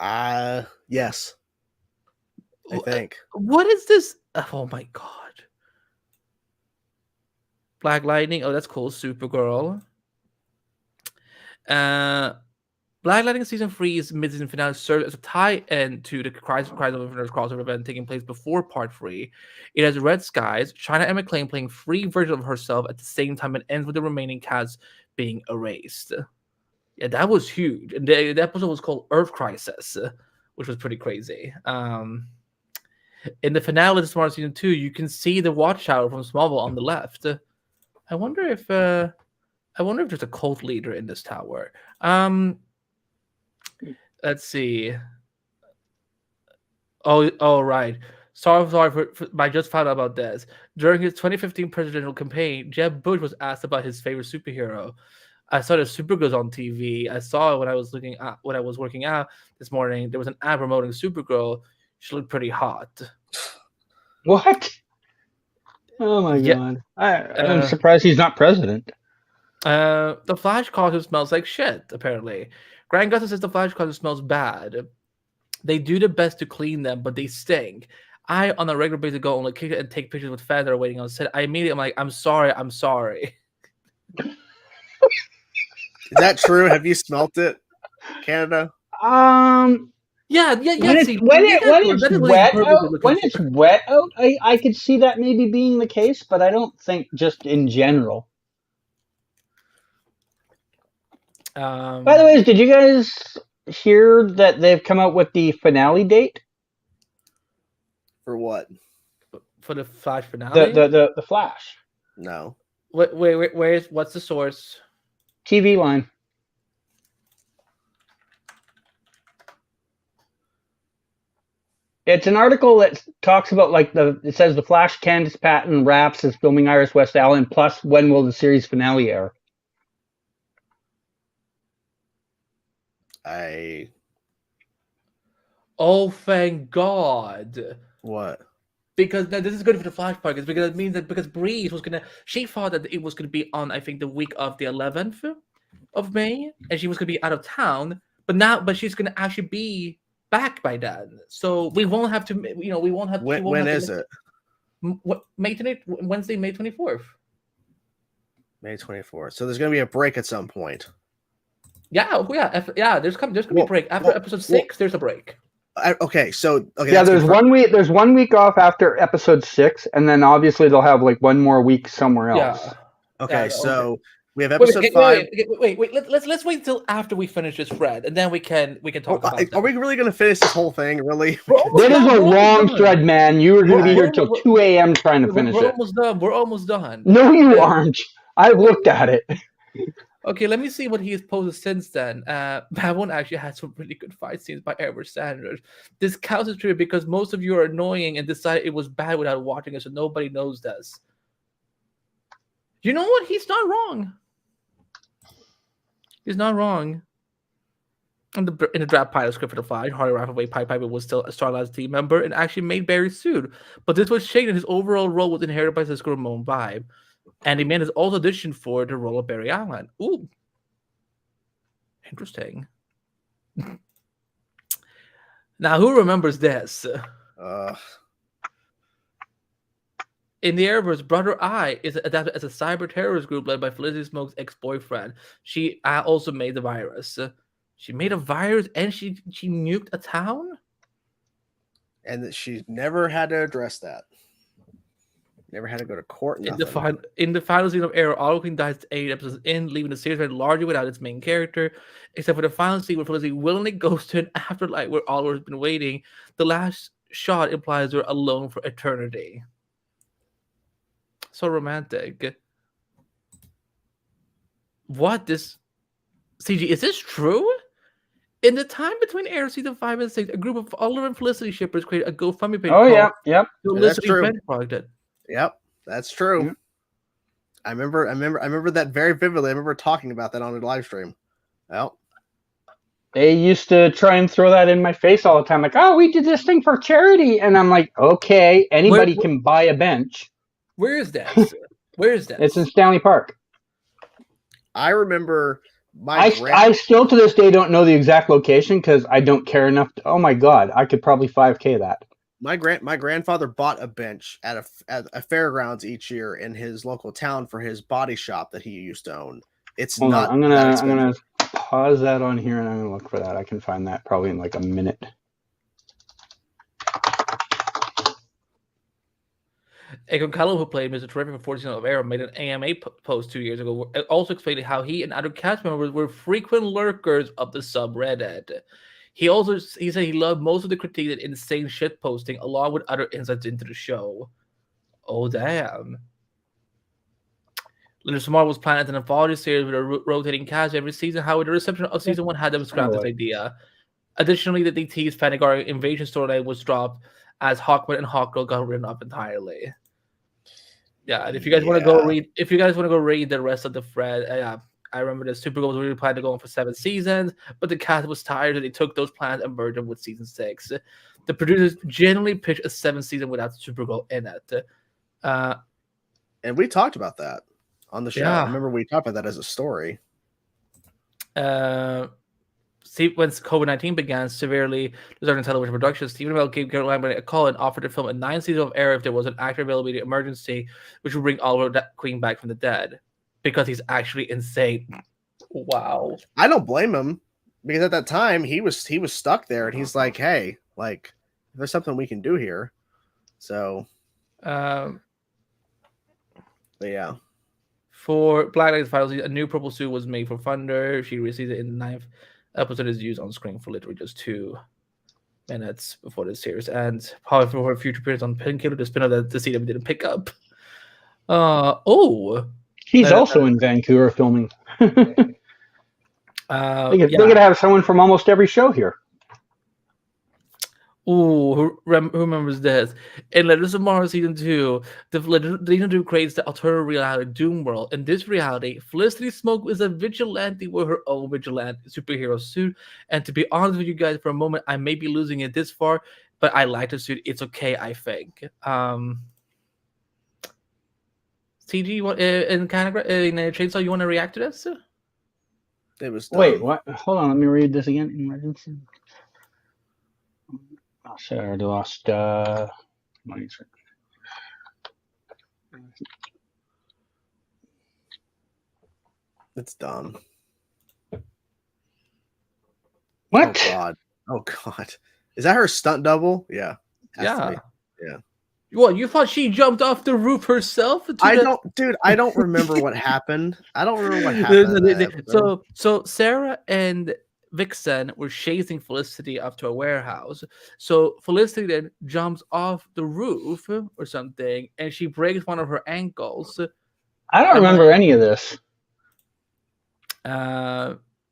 Yes. I think. What is this? Oh my god. Black Lightning. Oh, that's cool. Supergirl. Black Lightning Season 3's mid-season finale serves as a tie-in to the Crisis of Infinite crossover event taking place before Part 3. It has Red Skies, China and McClane playing free versions of herself at the same time and ends with the remaining cast being erased. Yeah, that was huge. And the episode was called Earth Crisis, which was pretty crazy. In the finale of Tomorrow Season 2, you can see the Watchtower from Smallville on the left. I wonder if there's a cult leader in this tower. Let's see. Oh, right. Sorry I just found out about this. During his 2015 presidential campaign, Jeb Bush was asked about his favorite superhero. I saw the Supergirls on TV. I saw it when I was working out this morning. There was an ad promoting Supergirl. She looked pretty hot. What? Oh my god! I'm surprised he's not president. The Flash costume smells like shit. Apparently, Grant Gustin says the Flash costume smells bad. They do their best to clean them, but they stink. I, on a regular basis, go and like kick it and take pictures with fans that are waiting on set. I'm like, I'm sorry. Is that true? Have you smelt it, Canada? Yeah. When it's wet out, I could see that maybe being the case, but I don't think just in general. By the way, did you guys hear that they've come out with the finale date? For what? For the Flash finale? The Flash. No. What's the source? TV line. It's an article that talks about it says the Flash Candice Patton wraps is filming Iris West Allen, plus when will the series finale air? Oh, thank God. What? Because now this is good for the Flash podcast because it means that because Breeze was she thought that it was gonna be on, I think, the week of the 11th of May, and she was gonna be out of town. But she's gonna actually be back by then, so we won't have to. We won't have. When is it? Wednesday, May 24th. May 24th. So there's gonna be a break at some point. Yeah, yeah. There's gonna be a break after episode 6. There's a break. Yeah, there's 1 week. There's 1 week off after episode 6, and then obviously they'll have like one more week somewhere else. Yeah. Okay, so we have episode 5. Wait. Let's wait until after we finish this thread, and then we can talk about that. Are we really going to finish this whole thing? Really? That is a long thread, man. You were going to be here till 2 a.m. trying to finish it. We're almost done. No, you aren't. I've looked at it. Okay, let me see what he has posted since then. That one actually had some really good fight scenes by Arrowverse standards. This counts as true because most of you are annoying and decided it was bad without watching it, so nobody knows this. You know what? He's not wrong. He's not wrong. In the draft pilot script for the Flash, Harley Rathaway Piper was still a Starlight's team member and actually made Barry sued. But this was changed and his overall role was inherited by Cisco Ramon Vibe. And the man has also auditioned for the role of Barry Allen. Ooh. Interesting. Now, who remembers this? In the Arrowverse, Brother Eye is adapted as a cyber terrorist group led by Felicity Smoke's ex-boyfriend. She also made the virus. She made a virus and she nuked a town? And she never had to address that. Never had to go to court. In the final season of Arrow, Oliver Queen dies 8 episodes in, leaving the series largely without its main character, except for the final scene where Felicity willingly goes to an afterlife where Oliver has been waiting. The last shot implies they're alone for eternity. So romantic. What? This CG? Is this true? In the time between Arrow season 5 and 6, a group of Oliver and Felicity shippers created a GoFundMe page. Oh yeah, yep. That's true. Project. Yep, that's true. Yep. I remember that very vividly. I remember talking about that on a live stream. Well, they used to try and throw that in my face all the time, like, "Oh, we did this thing for charity," and I'm like, "Okay, anybody can buy a bench." Where is that? Where is that? It's in Stanley Park. I remember I still to this day don't know the exact location because I don't care enough. Oh my god, I could probably 5K that. My grandfather bought a bench at a fairgrounds each year in his local town for his body shop that he used to own. Hold on, I'm gonna pause that on here and I'm gonna look for that. I can find that probably in like a minute. Egon Callow, who played Mr. Terrific for 14 of Arrow, made an AMA post 2 years ago, also explaining how he and other cast members were frequent lurkers of the subreddit. He said he loved most of the critique and insane shit posting, along with other insights into the show. Oh damn! Leonard Samar was planning an anthology series with a rotating cast every season. However, the reception of season 1 had them scrap this idea. Additionally, the DT's Fanagar invasion storyline was dropped as Hawkman and Hawkgirl got written up entirely. Yeah, and if you guys want to go read the rest of the thread, I remember that Supergirl was really planning to go on for 7 seasons, but the cast was tired and they took those plans and merged them with season 6. The producers generally pitched a 7th season without Supergirl in it. And we talked about that on the show. Yeah. I remember we talked about that as a story. Once COVID-19 began severely disrupting television production, Stephen Amell gave Garrett Lambert a call and offered to film a 9th season of Arrow if there was an actor availability emergency, which would bring Oliver Queen back from the dead. Because he's actually insane. Wow. I don't blame him because at that time he was stuck there and he's like, hey, like there's something we can do here. So but yeah. For Black Knight's final season, a new purple suit was made for Thunder. She received it in the 9th episode is used on screen for literally just 2 minutes before the series ends. However, for her future appearance on Painkiller, the spin-off that the CW didn't pick up. He's also in Vancouver filming. They could have someone from almost every show here. Ooh, who remembers this? In Legends of Tomorrow Season 2, the Legion of Doom creates the alternative reality Doom World. In this reality, Felicity Smoke is a vigilante with her own vigilante superhero suit. And to be honest with you guys, for a moment, I may be losing it this far, but I like the suit. It's okay, I think. CG, in Chainsaw, you want to react to this? It was dumb. Wait, what? Hold on, let me read this again. Emergency. Oh, shit, I already lost. Money. It's dumb. What? Oh god. Oh god. Is that her stunt double? Yeah. Has to Yeah. be. Yeah. What, you thought she jumped off the roof herself? I don't remember what happened. I don't remember what happened. in that episode. So Sarah and Vixen were chasing Felicity up to a warehouse. So Felicity then jumps off the roof or something, and she breaks one of her ankles. I don't remember any of this.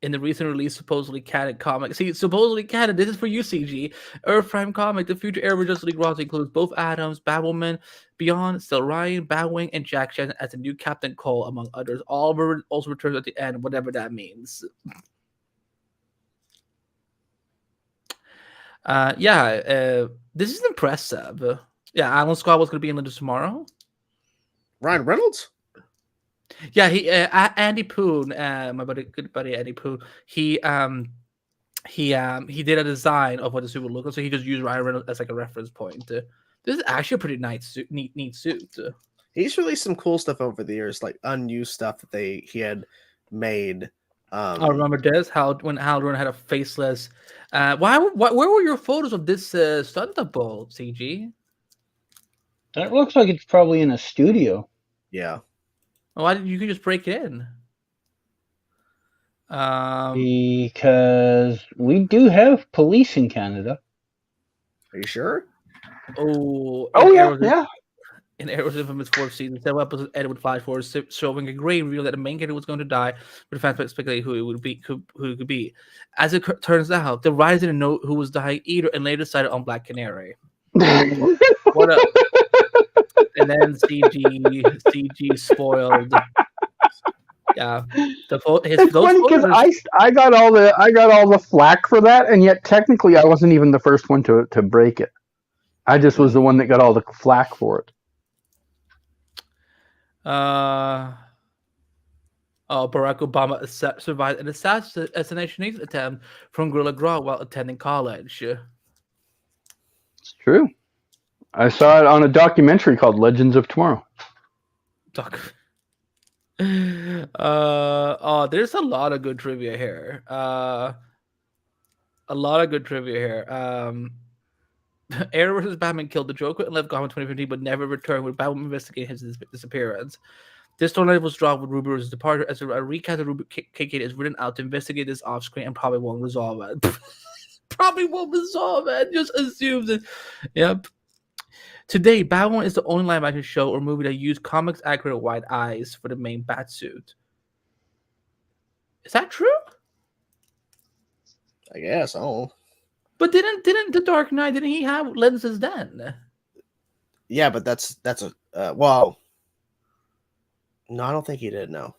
In the recent release, supposedly canon comic. See, supposedly canon. This is for you, CG. Earth Prime comic. The future Arrowverse Justice League roster includes both Adams, Batwoman, Beyond, Still Ryan, Batwing, and Jack Shannon as the new Captain Cole, among others. Oliver also returns at the end, whatever that means. This is impressive. Yeah, Alan Scott was going to be in Linda tomorrow. Ryan Reynolds? Yeah, he Andy Poon, my good buddy Andy Poon. He did a design of what the suit would look like, so he just used Ryan Reynolds as like a reference point. This is actually a pretty nice suit, neat suit. He's released some cool stuff over the years, like unused stuff that he had made. I remember this when Haldron had a faceless. Where were your photos of this stunt double, CG? That looks like it's probably in a studio. Yeah. Why did you could just break it in? Because we do have police in Canada. Are you sure? Oh yeah. In Arrow's infamous fourth season, several episodes ended with flash forwards showing a great reveal that the main character was going to die, but the fans speculated who it could be. As it turns out, the writers didn't know who was dying either, and later decided on Black Canary. What up? And then CG spoiled. Yeah, it's funny because I got all the flack for that, and yet technically I wasn't even the first one to break it. I just was the one that got all the flack for it. Barack Obama survived an assassination attempt from Gorilla Grodd while attending college. It's true. I saw it on a documentary called Legends of Tomorrow. There's a lot of good trivia here. Arrowverse Batman killed the Joker and left Gotham in 2015, but never returned, with Batman investigating his disappearance. This storyline was dropped with Ruby's departure, as a recast of Ruby KK is written out to investigate this off screen and probably won't resolve it. Just assumes it. Yep. Today, Batwoman is the only live action show or movie that used comics accurate white eyes for the main Batsuit. Is that true? I guess. Oh. But didn't the Dark Knight, didn't he have lenses then? Yeah, but that's a well. No, I don't think he did. No.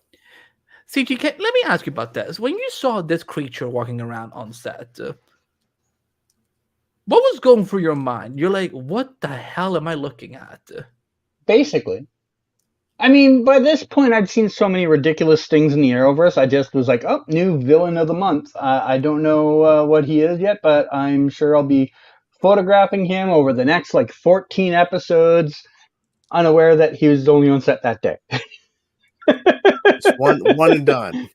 CG, let me ask you about this. When you saw this creature walking around on set, what was going through your mind? You're like, what the hell am I looking at? Basically. I mean, by this point, I'd seen so many ridiculous things in the Arrowverse. I just was like, oh, new villain of the month. I don't know what he is yet, but I'm sure I'll be photographing him over the next, 14 episodes, unaware that he was only on set that day. It's one and done.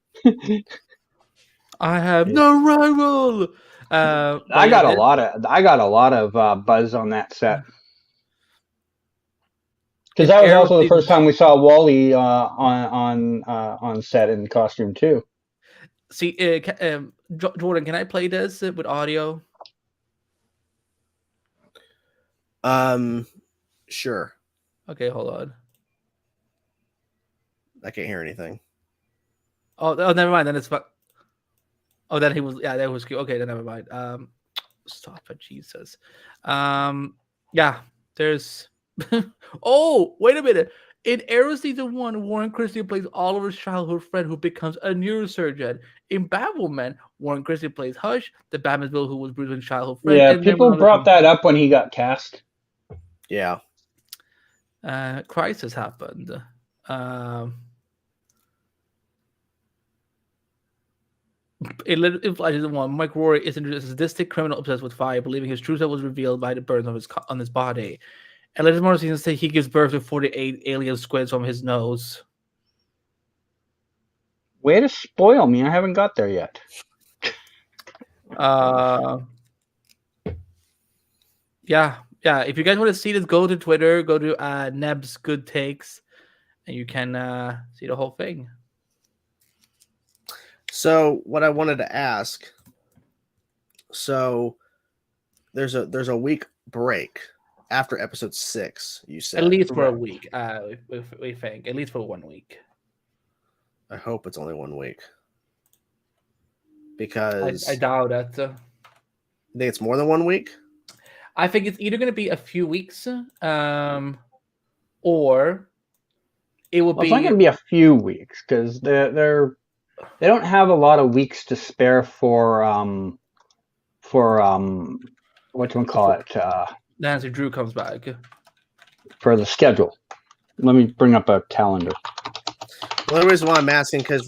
I have no rival. I got a lot of buzz on that set. Because that was also the first time we saw Wally on set in costume too. See, Jordan, can I play this with audio? Sure. Okay, hold on. I can't hear anything. Oh, never mind. Then it's. Oh, then he was. Yeah, that was cute. Okay, then never mind. Stop it, Jesus. Yeah, there's. Oh, wait a minute. In Arrow Season 1, Warren Christie plays Oliver's childhood friend who becomes a neurosurgeon. In Batwoman, Warren Christie plays Hush, the Batmobile who was Bruce's childhood friend. Yeah, and then people one brought that up when he got cast. Yeah. Crisis happened. In Flash Season 1, Mike Rory is introduced as a sadistic criminal obsessed with fire, believing his true self was revealed by the burns on his body. And later more seasons say he gives birth to 48 alien squids from his nose. Way to spoil me. I haven't got there yet. Yeah. If you guys want to see this, go to Twitter, go to Neb's Good Takes, and you can see the whole thing. So what I wanted to ask, so there's a week break after episode 6, you said. At least for a week, we think. At least for 1 week. I hope it's only 1 week. Because I doubt it. You think it's more than 1 week? I think it's either going to be a few weeks, or it will be. It's not going to be a few weeks because they don't have a lot of weeks to spare for whatchamacallit, Nancy Drew comes back for the schedule. Let me bring up a calendar. Well, the reason why I'm asking because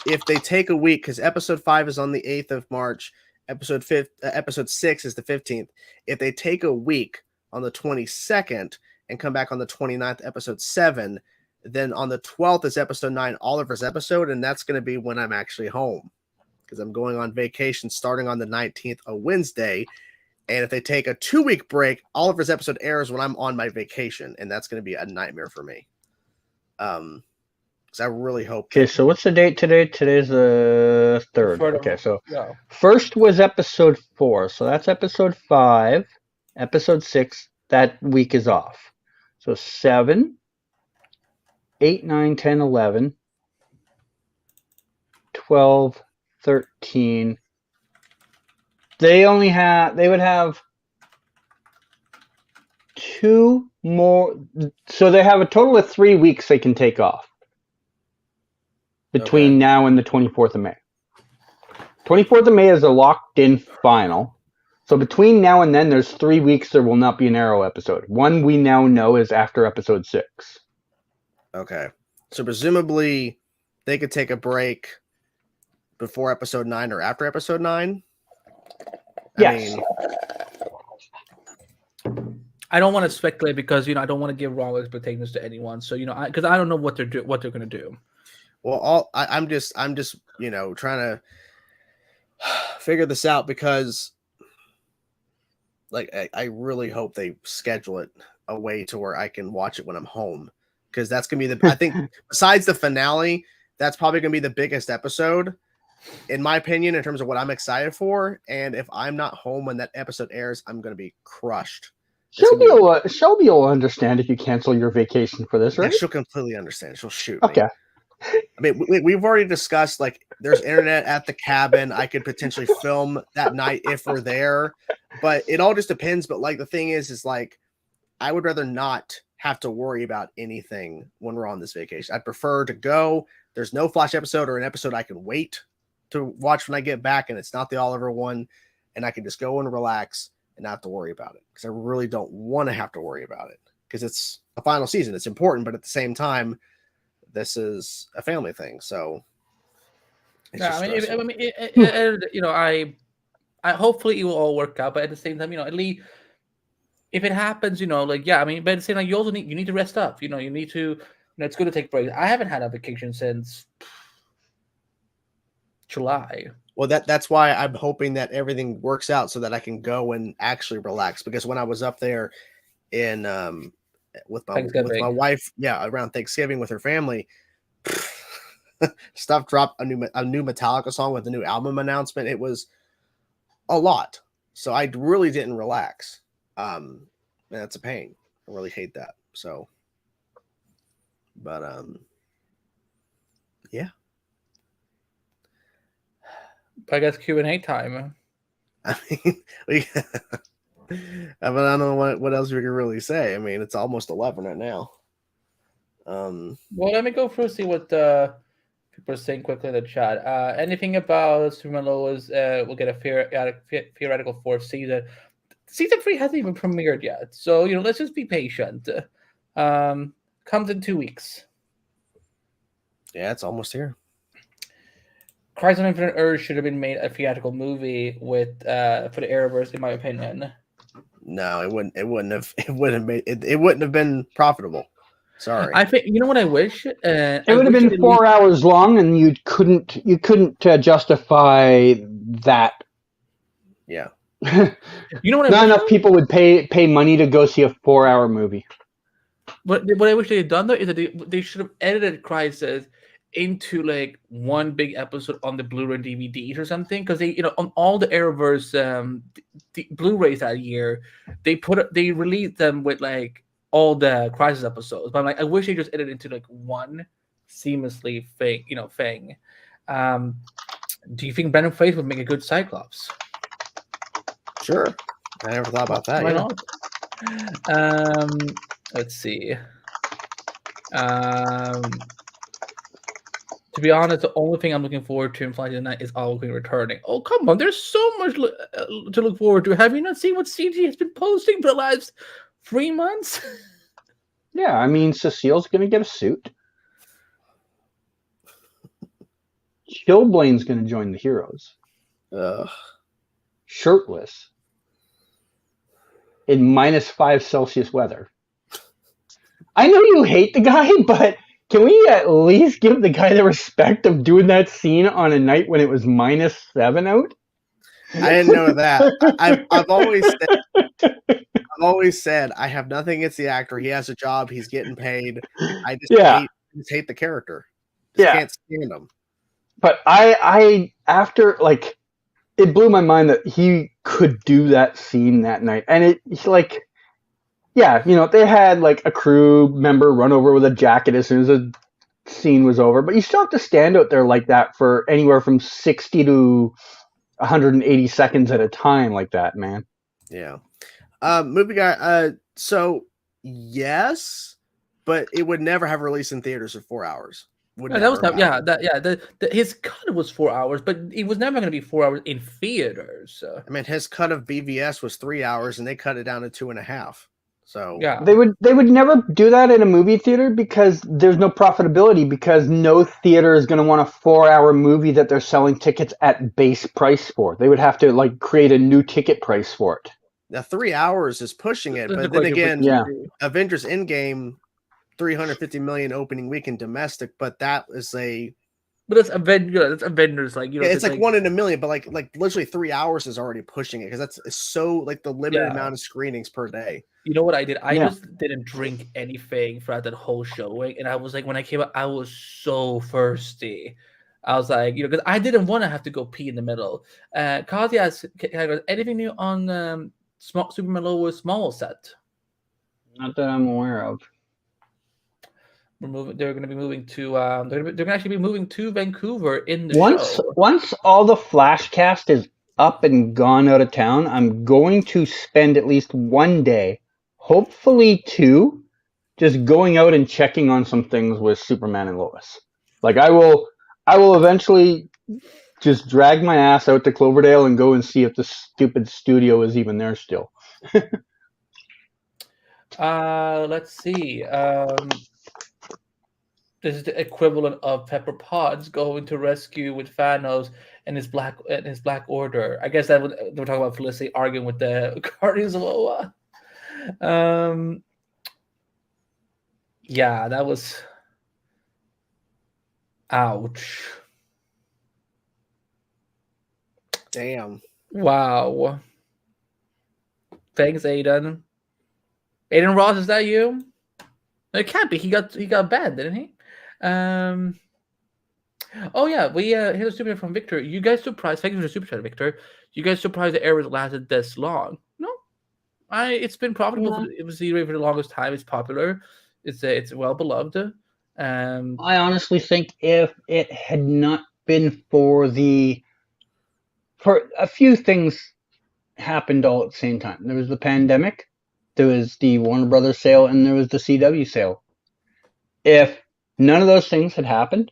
if they take a week, because episode 5 is on the 8th of March, episode 6 is the 15th. If they take a week on the 22nd and come back on the 29th, episode 7, then on the 12th is episode 9, Oliver's episode, and that's going to be when I'm actually home because I'm going on vacation starting on the 19th, a Wednesday. And if they take a 2-week break, Oliver's episode airs when I'm on my vacation, and that's going to be a nightmare for me. Because I really hope. Okay, so what's the date today? Today's the 3rd. Okay, so yeah. First was episode 4, so that's episode 5. Episode 6, that week is off. So 7, 8, 9, 10, 11, 12, 13. They would have 2 more. So they have a total of 3 weeks they can take off between now and the 24th of May. 24th of May is a locked-in final. So between now and then, there's 3 weeks there will not be an Arrow episode. One we now know is after episode 6. Okay. So presumably they could take a break before episode 9 or after episode 9? Yes. I don't want to speculate because I don't want to give wrong expectations to anyone. So because I don't know what they're going to do. Well, I'm just trying to figure this out because I really hope they schedule it a way to where I can watch it when I'm home because that's gonna be I think besides the finale, that's probably gonna be the biggest episode in my opinion in terms of what I'm excited for. And if I'm not home when that episode airs, I'm gonna be crushed. Shelby will understand if you cancel your vacation for this, right? Yeah, she'll completely understand. She'll shoot me. Okay. I mean, we've already discussed there's internet at the cabin. I could potentially film that night if we're there, but it all just depends. But the thing is I would rather not have to worry about anything when we're on this vacation. I'd prefer to go. There's no Flash episode or an episode I can wait to watch when I get back, and it's not the Oliver one, and I can just go and relax and not have to worry about it because I really don't want to have to worry about it because it's a final season. It's important, but at the same time, this is a family thing, so I hopefully it will all work out. But at the same time, at least if it happens, but at the same time, you also need to rest up. You need to. It's good to take breaks. I haven't had a vacation since July. Well, that's why I'm hoping that everything works out so that I can go and actually relax. Because when I was up there in with my wife, around Thanksgiving with her family, stuff dropped a new Metallica song with the new album announcement. It was a lot, so I really didn't relax. That's a pain. I really hate that. So, but yeah. I guess Q&A time. I mean, I don't know what else we can really say. I mean, it's almost 11 right now. Well, let me go through see what people are saying quickly in the chat. Anything about Superman Lois? We'll get a theoretical fourth season. Season 3 hasn't even premiered yet, so let's just be patient. Comes in 2 weeks. Yeah, it's almost here. Crisis on Infinite Earth should have been made a theatrical movie with for the Arrowverse, in my opinion. No, it wouldn't. It wouldn't have. It wouldn't have made. It wouldn't have been profitable. Sorry. I think what I wish. It would have been 4 hours long, and you couldn't justify that. Yeah. What not enough people would pay money to go see a 4-hour movie. What I wish they had done though is that they should have edited Crisis into like one big episode on the Blu-ray and DVDs or something, because they on all the Arrowverse the Blu-rays that year they released them with like all the Crisis episodes, but I'm like, I wish they just edited into like one seamlessly thing. Do you think Brandon Fraser would make a good Cyclops? Sure. I never thought about that. Why Yeah. not? Let's see. To be honest, the only thing I'm looking forward to in Flight of the Night is Olive Queen returning. Oh, come on. There's so much to look forward to. Have you not seen what CG has been posting for the last 3 months? Yeah, I mean, Cecile's going to get a suit. Chillblain's going to join the heroes. Shirtless. In -5 Celsius weather. I know you hate the guy, but can we at least give the guy the respect of doing that scene on a night when it was -7 out? I didn't know that. I've always said I have nothing against the actor. He has a job. He's getting paid. I just hate the character. Can't stand him. But I after like it blew my mind that he could do that scene that night, and it's like. Yeah, they had like a crew member run over with a jacket as soon as the scene was over, but you still have to stand out there like that for anywhere from 60 to 180 seconds at a time like that, man. Yeah. Movie guy, so yes, but it would never have released in theaters for 4 hours. His cut was 4 hours, but it was never going to be 4 hours in theaters. So. I mean, his cut of BVS was 3 hours, and they cut it down to 2.5. So yeah, they would never do that in a movie theater because there's no profitability, because no theater is going to want a 4-hour movie that they're selling tickets at base price for. They would have to like create a new ticket price for it. Now 3 hours is pushing it, but then again, Avengers Endgame, 350 million opening weekend domestic, but that is a. But that's Avengers, like it's like 1 in a million, but like literally 3 hours is already pushing it because that's so like the limited amount of screenings per day. You know what I did? I just didn't drink anything throughout that whole showing, and I was like, when I came out, I was so thirsty. I was like, because I didn't want to have to go pee in the middle. Kazi has anything new on Superman Lois small set? Not that I'm aware of. They're going to be moving to. They're going to actually be moving to Vancouver in the show. Once all the Flash cast is up and gone out of town, I'm going to spend at least 1 day, hopefully 2, just going out and checking on some things with Superman and Lois. Like I will eventually just drag my ass out to Cloverdale and go and see if the stupid studio is even there still. Let's see. This is the equivalent of Pepper Potts going to rescue with Thanos and his Black Order. I guess that we're talking about Felicity arguing with the Guardians of Oa. Yeah, that was. Ouch. Damn. Wow. Thanks, Aiden. Aiden Ross, is that you? It can't be. He got banned, didn't he? Oh yeah, we here's a super chat from Victor. You guys surprised? Thank you for the super chat, Victor. You guys surprised the Arrows lasted this long? No, it's been profitable. It was the for the longest time. It's popular. It's well beloved. I honestly think if it had not been for a few things happened all at the same time. There was the pandemic, there was the Warner Brothers sale, and there was the CW sale. If none of those things had happened,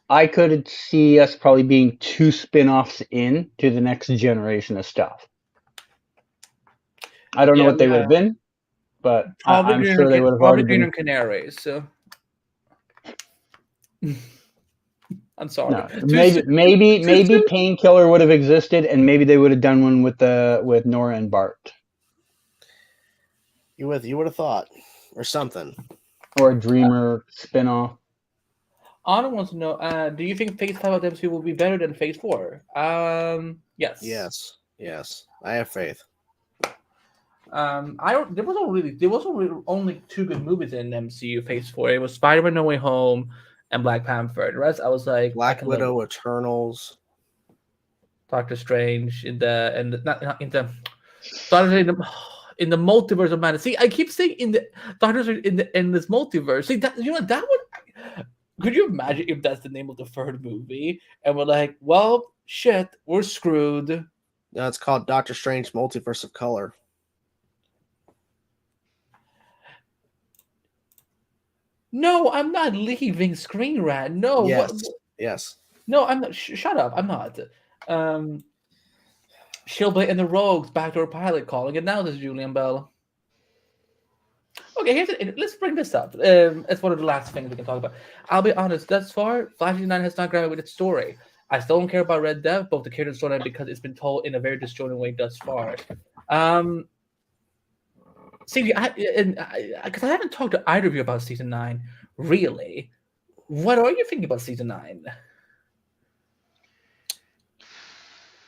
I could see us probably being 2 spin-offs in to the next generation of stuff. I don't know what they would have been, but I'm sure they would have already been. Canaries. So. I'm sorry. No, maybe Painkiller would have existed, and maybe they would have done one with Nora and Bart. You would have thought, or something, or a Dreamer spinoff. Anna wants to know: do you think Phase 5 of the MCU will be better than Phase 4? Yes. Yes. I have faith. I don't. There was only 2 good movies in MCU Phase 4. It was Spider-Man: No Way Home and Black Panther. The rest, I was like, Black Widow, Eternals, Doctor Strange in the Multiverse of Madness. See, I keep saying in the Doctor Strange in this multiverse. See that that would. Could you imagine if that's the name of the 3rd movie and we're like, well, shit, we're screwed. No, it's called Doctor Strange: Multiverse of Color. No, I'm not leaving Screen Rant. No. Yes. No, I'm not. Shut up. I'm not. Shieldblade and the Rogues, backdoor pilot calling it now. This is Julian Bell. Okay, let's bring this up. It's one of the last things we can talk about. I'll be honest. Thus far, Flash 89 has not grabbed with its story. I still don't care about Red Death, both the character and storyline, because it's been told in a very disjointed way thus far. See, because I haven't talked to either of you about season 9, really. What are you thinking about season 9?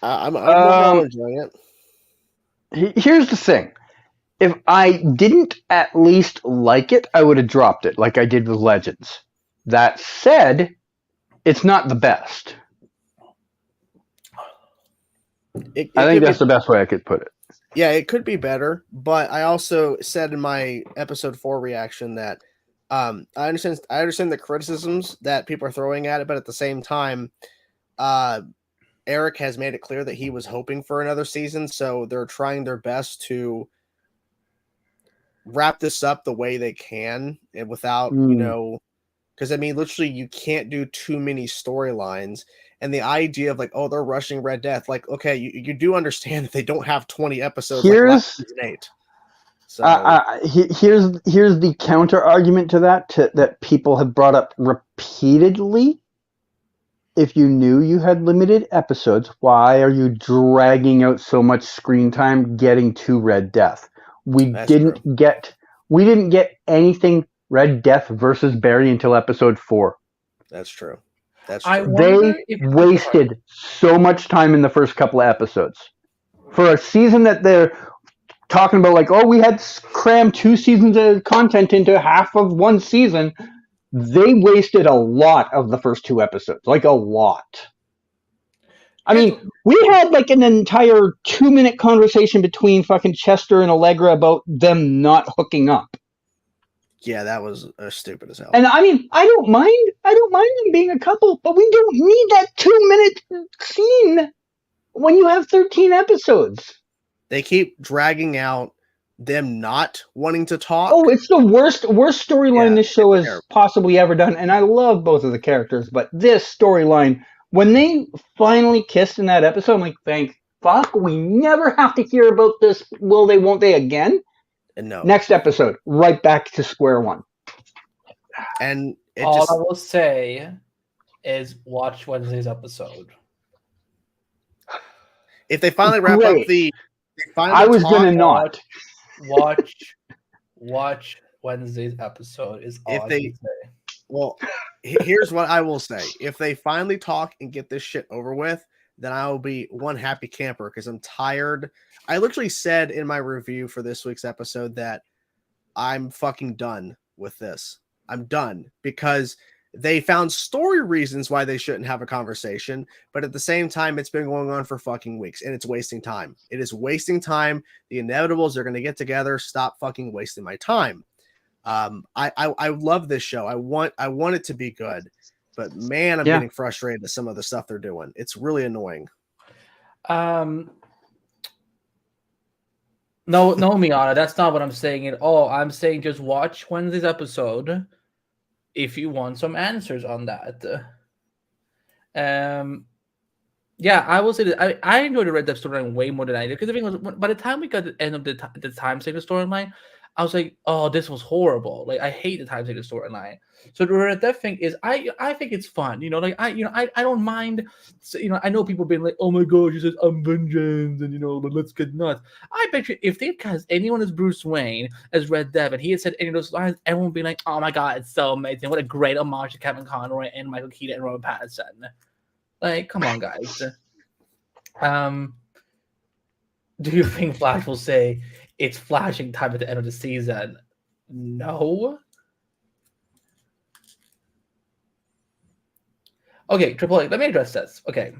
I'm overall enjoying it. Here's the thing. If I didn't at least like it, I would have dropped it, like I did with Legends. That said, it's not the best. I think that's the best way I could put it. Yeah, it could be better, but I also said in my episode 4 reaction that I understand the criticisms that people are throwing at it, but at the same time, Eric has made it clear that he was hoping for another season, so they're trying their best to wrap this up the way they can and without, because I mean, literally, you can't do too many storylines. And the idea of like, oh, they're rushing Red Death. Like, okay, you do understand that they don't have 20 episodes like last season 8. So here's the counter argument to that people have brought up repeatedly. If you knew you had limited episodes, why are you dragging out so much screen time getting to Red Death? We didn't get anything Red Death versus Barry until episode 4. That's true. They wasted so much time in the first couple of episodes. For a season that they're talking about, like, oh, we had crammed 2 seasons of content into half of one season, they wasted a lot of the first 2 episodes. Like, a lot. I mean, we had like an entire 2-minute conversation between fucking Chester and Allegra about them not hooking up. Yeah, that was stupid as hell. And I mean, I don't mind them being a couple, but we don't need that 2-minute scene when you have 13 episodes. They keep dragging out them not wanting to talk. Oh, it's the worst storyline this show has possibly ever done, and I love both of the characters, but this storyline, when they finally kissed in that episode, I'm like, thank fuck, we never have to hear about this will they, won't they again. And no. Next episode, right back to square one. And I will say is watch Wednesday's episode. If they finally wrap up I was gonna not watch Wednesday's episode is all I can say. Well, here's what I will say. If they finally talk and get this shit over with, then I will be one happy camper because I'm tired. I literally said in my review for this week's episode that I'm fucking done with this. I'm done because they found story reasons why they shouldn't have a conversation, but at the same time, it's been going on for fucking weeks and it's wasting time. It is wasting time. The inevitables are going to get together. Stop fucking wasting my time. I love this show. I want it to be good, but man, I'm getting frustrated at some of the stuff they're doing. It's really annoying. No, Miata, that's not what I'm saying at all. I'm saying just watch Wednesday's episode if you want some answers on that. Yeah, I will say that I enjoyed the Red Death storyline way more than I did, because the thing was, by the time we got to the end of the time saver storyline, I was like, oh, this was horrible. Like, I hate the time saver storyline. So the Red Death thing is, I think it's fun. Like I don't mind. I know people being like, oh my gosh, he says I'm vengeance, and let's get nuts. I bet you if they cast anyone as Bruce Wayne as Red Death, and he had said any of those lines, everyone would be like, oh my god, it's so amazing! What a great homage to Kevin Conroy and Michael Keaton and Robert Pattinson. Like, come on, guys. Do you think Flash will say it's flashing time at the end of the season? No. Okay, Triple A, let me address this. Okay.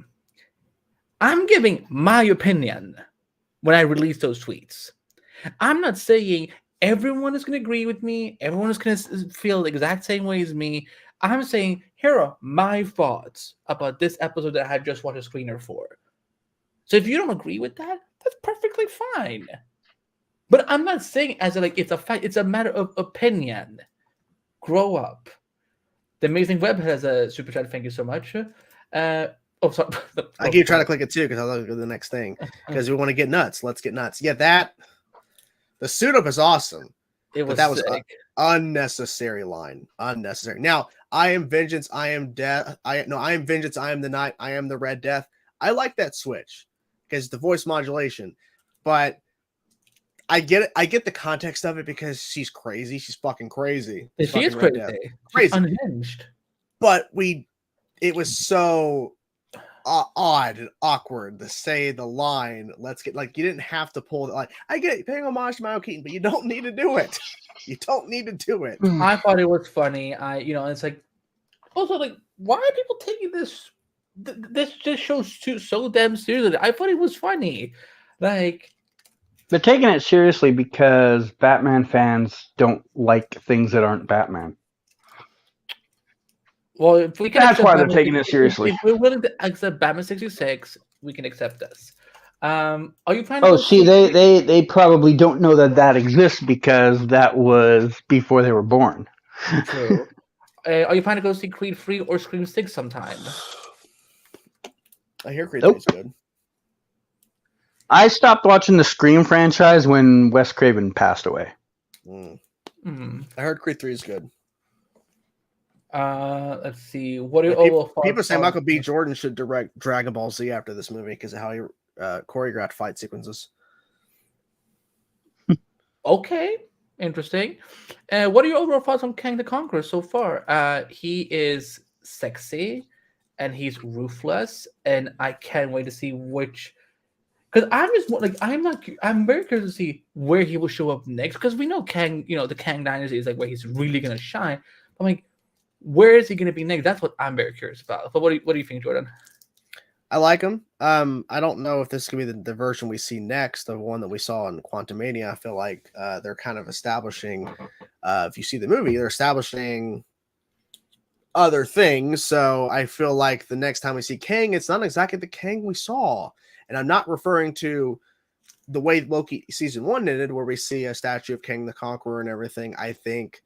I'm giving my opinion when I release those tweets. I'm not saying everyone is going to agree with me. Everyone is going to feel the exact same way as me. I'm saying, here are my thoughts about this episode that I had just watched a screener for. So if you don't agree with that, that's perfectly fine. But I'm not saying as it's a fact. It's a matter of opinion. Grow up. The Amazing Web has a super chat. Thank you so much. Sorry. I keep trying to click it too because I love the next thing because we want to get nuts. Let's get nuts. Yeah, the suit up is awesome. That was an unnecessary line. Unnecessary. Now, I am vengeance. I am death. I am vengeance. I am the night. I am the Red Death. I like that switch because the voice modulation, but I get it. I get the context of it because she's crazy. She's fucking crazy. She is crazy. Crazy. Unhinged. But it was so odd and awkward to say the line. Let's get you didn't have to pull the line. I get it, paying homage to Michael Keaton, but you don't need to do it. You don't need to do it. I thought it was funny. It's like also like why are people taking this? This just shows so damn seriously. I thought it was funny. Like. They're taking it seriously because Batman fans don't like things that aren't Batman. Well, if we can that's why Batman, they're taking it seriously. If we're willing to accept Batman 66, we can accept this. Are you trying to? Oh, see, they probably don't know that exists because that was before they were born. True. Are you planning to go see Creed 3 or Scream 6 sometime? I hear Creed 3 is good. I stopped watching the Scream franchise when Wes Craven passed away. I heard Creed 3 is good. Let's see. What do people say Michael B. Jordan should direct Dragon Ball Z after this movie because of how he choreographed fight sequences. Okay, interesting. What are your overall thoughts on Kang the Conqueror so far? He is sexy and he's ruthless, and I can't wait to see which. Because I'm very curious to see where he will show up next. Because we know Kang, the Kang Dynasty is like where he's really gonna shine. I'm like, where is he gonna be next? That's what I'm very curious about. But what do you think, Jordan? I like him. I don't know if this is gonna be the version we see next, the one that we saw in Quantumania. I feel like they're kind of establishing. If you see the movie, they're establishing other things. So I feel like the next time we see Kang, it's not exactly the Kang we saw. And I'm not referring to the way Loki season 1 ended, where we see a statue of Kang the Conqueror and everything. I think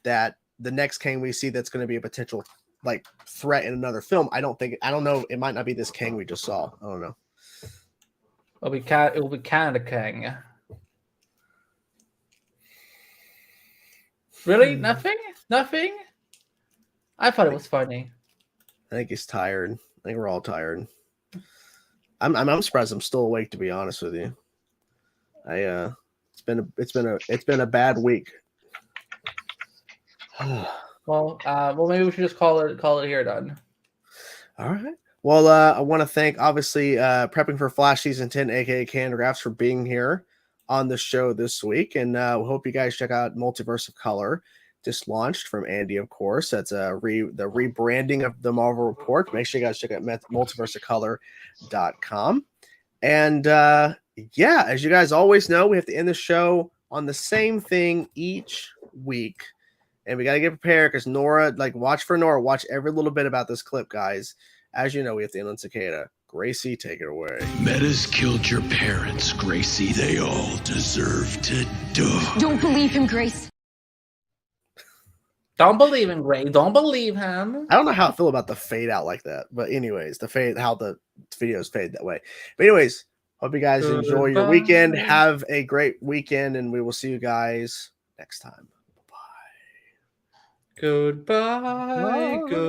that the next Kang we see that's going to be a potential threat in another film. I don't know. It might not be this Kang we just saw. I don't know. It will be Canada Kang. Really? Nothing? I thought it was funny. I think he's tired. I think we're all tired. I'm surprised I'm still awake, to be honest with you. It's been a bad week. Well, maybe we should just call it here done. All right. Well, I want to thank obviously Prepping for Flash Season 10, aka Candagraphs, for being here on the show this week, and we hope you guys check out Multiverse of Color. Just launched from Andy, of course. That's the rebranding of the Marvel Report. Make sure you guys check out multiverseofcolor.com. And as you guys always know, we have to end the show on the same thing each week. And we got to get prepared because Nora, watch for Nora. Watch every little bit about this clip, guys. As you know, we have the Inland Cicada. Gracie, take it away. Metas killed your parents, Gracie. They all deserve to die. Don't believe him, Grace. Don't believe him, Gray. Don't believe him. I don't know how I feel about the fade out like that, but anyways, how the videos fade that way. But anyways, hope you guys enjoy your weekend. Goodbye. Have a great weekend, and we will see you guys next time. Bye. Goodbye. Good.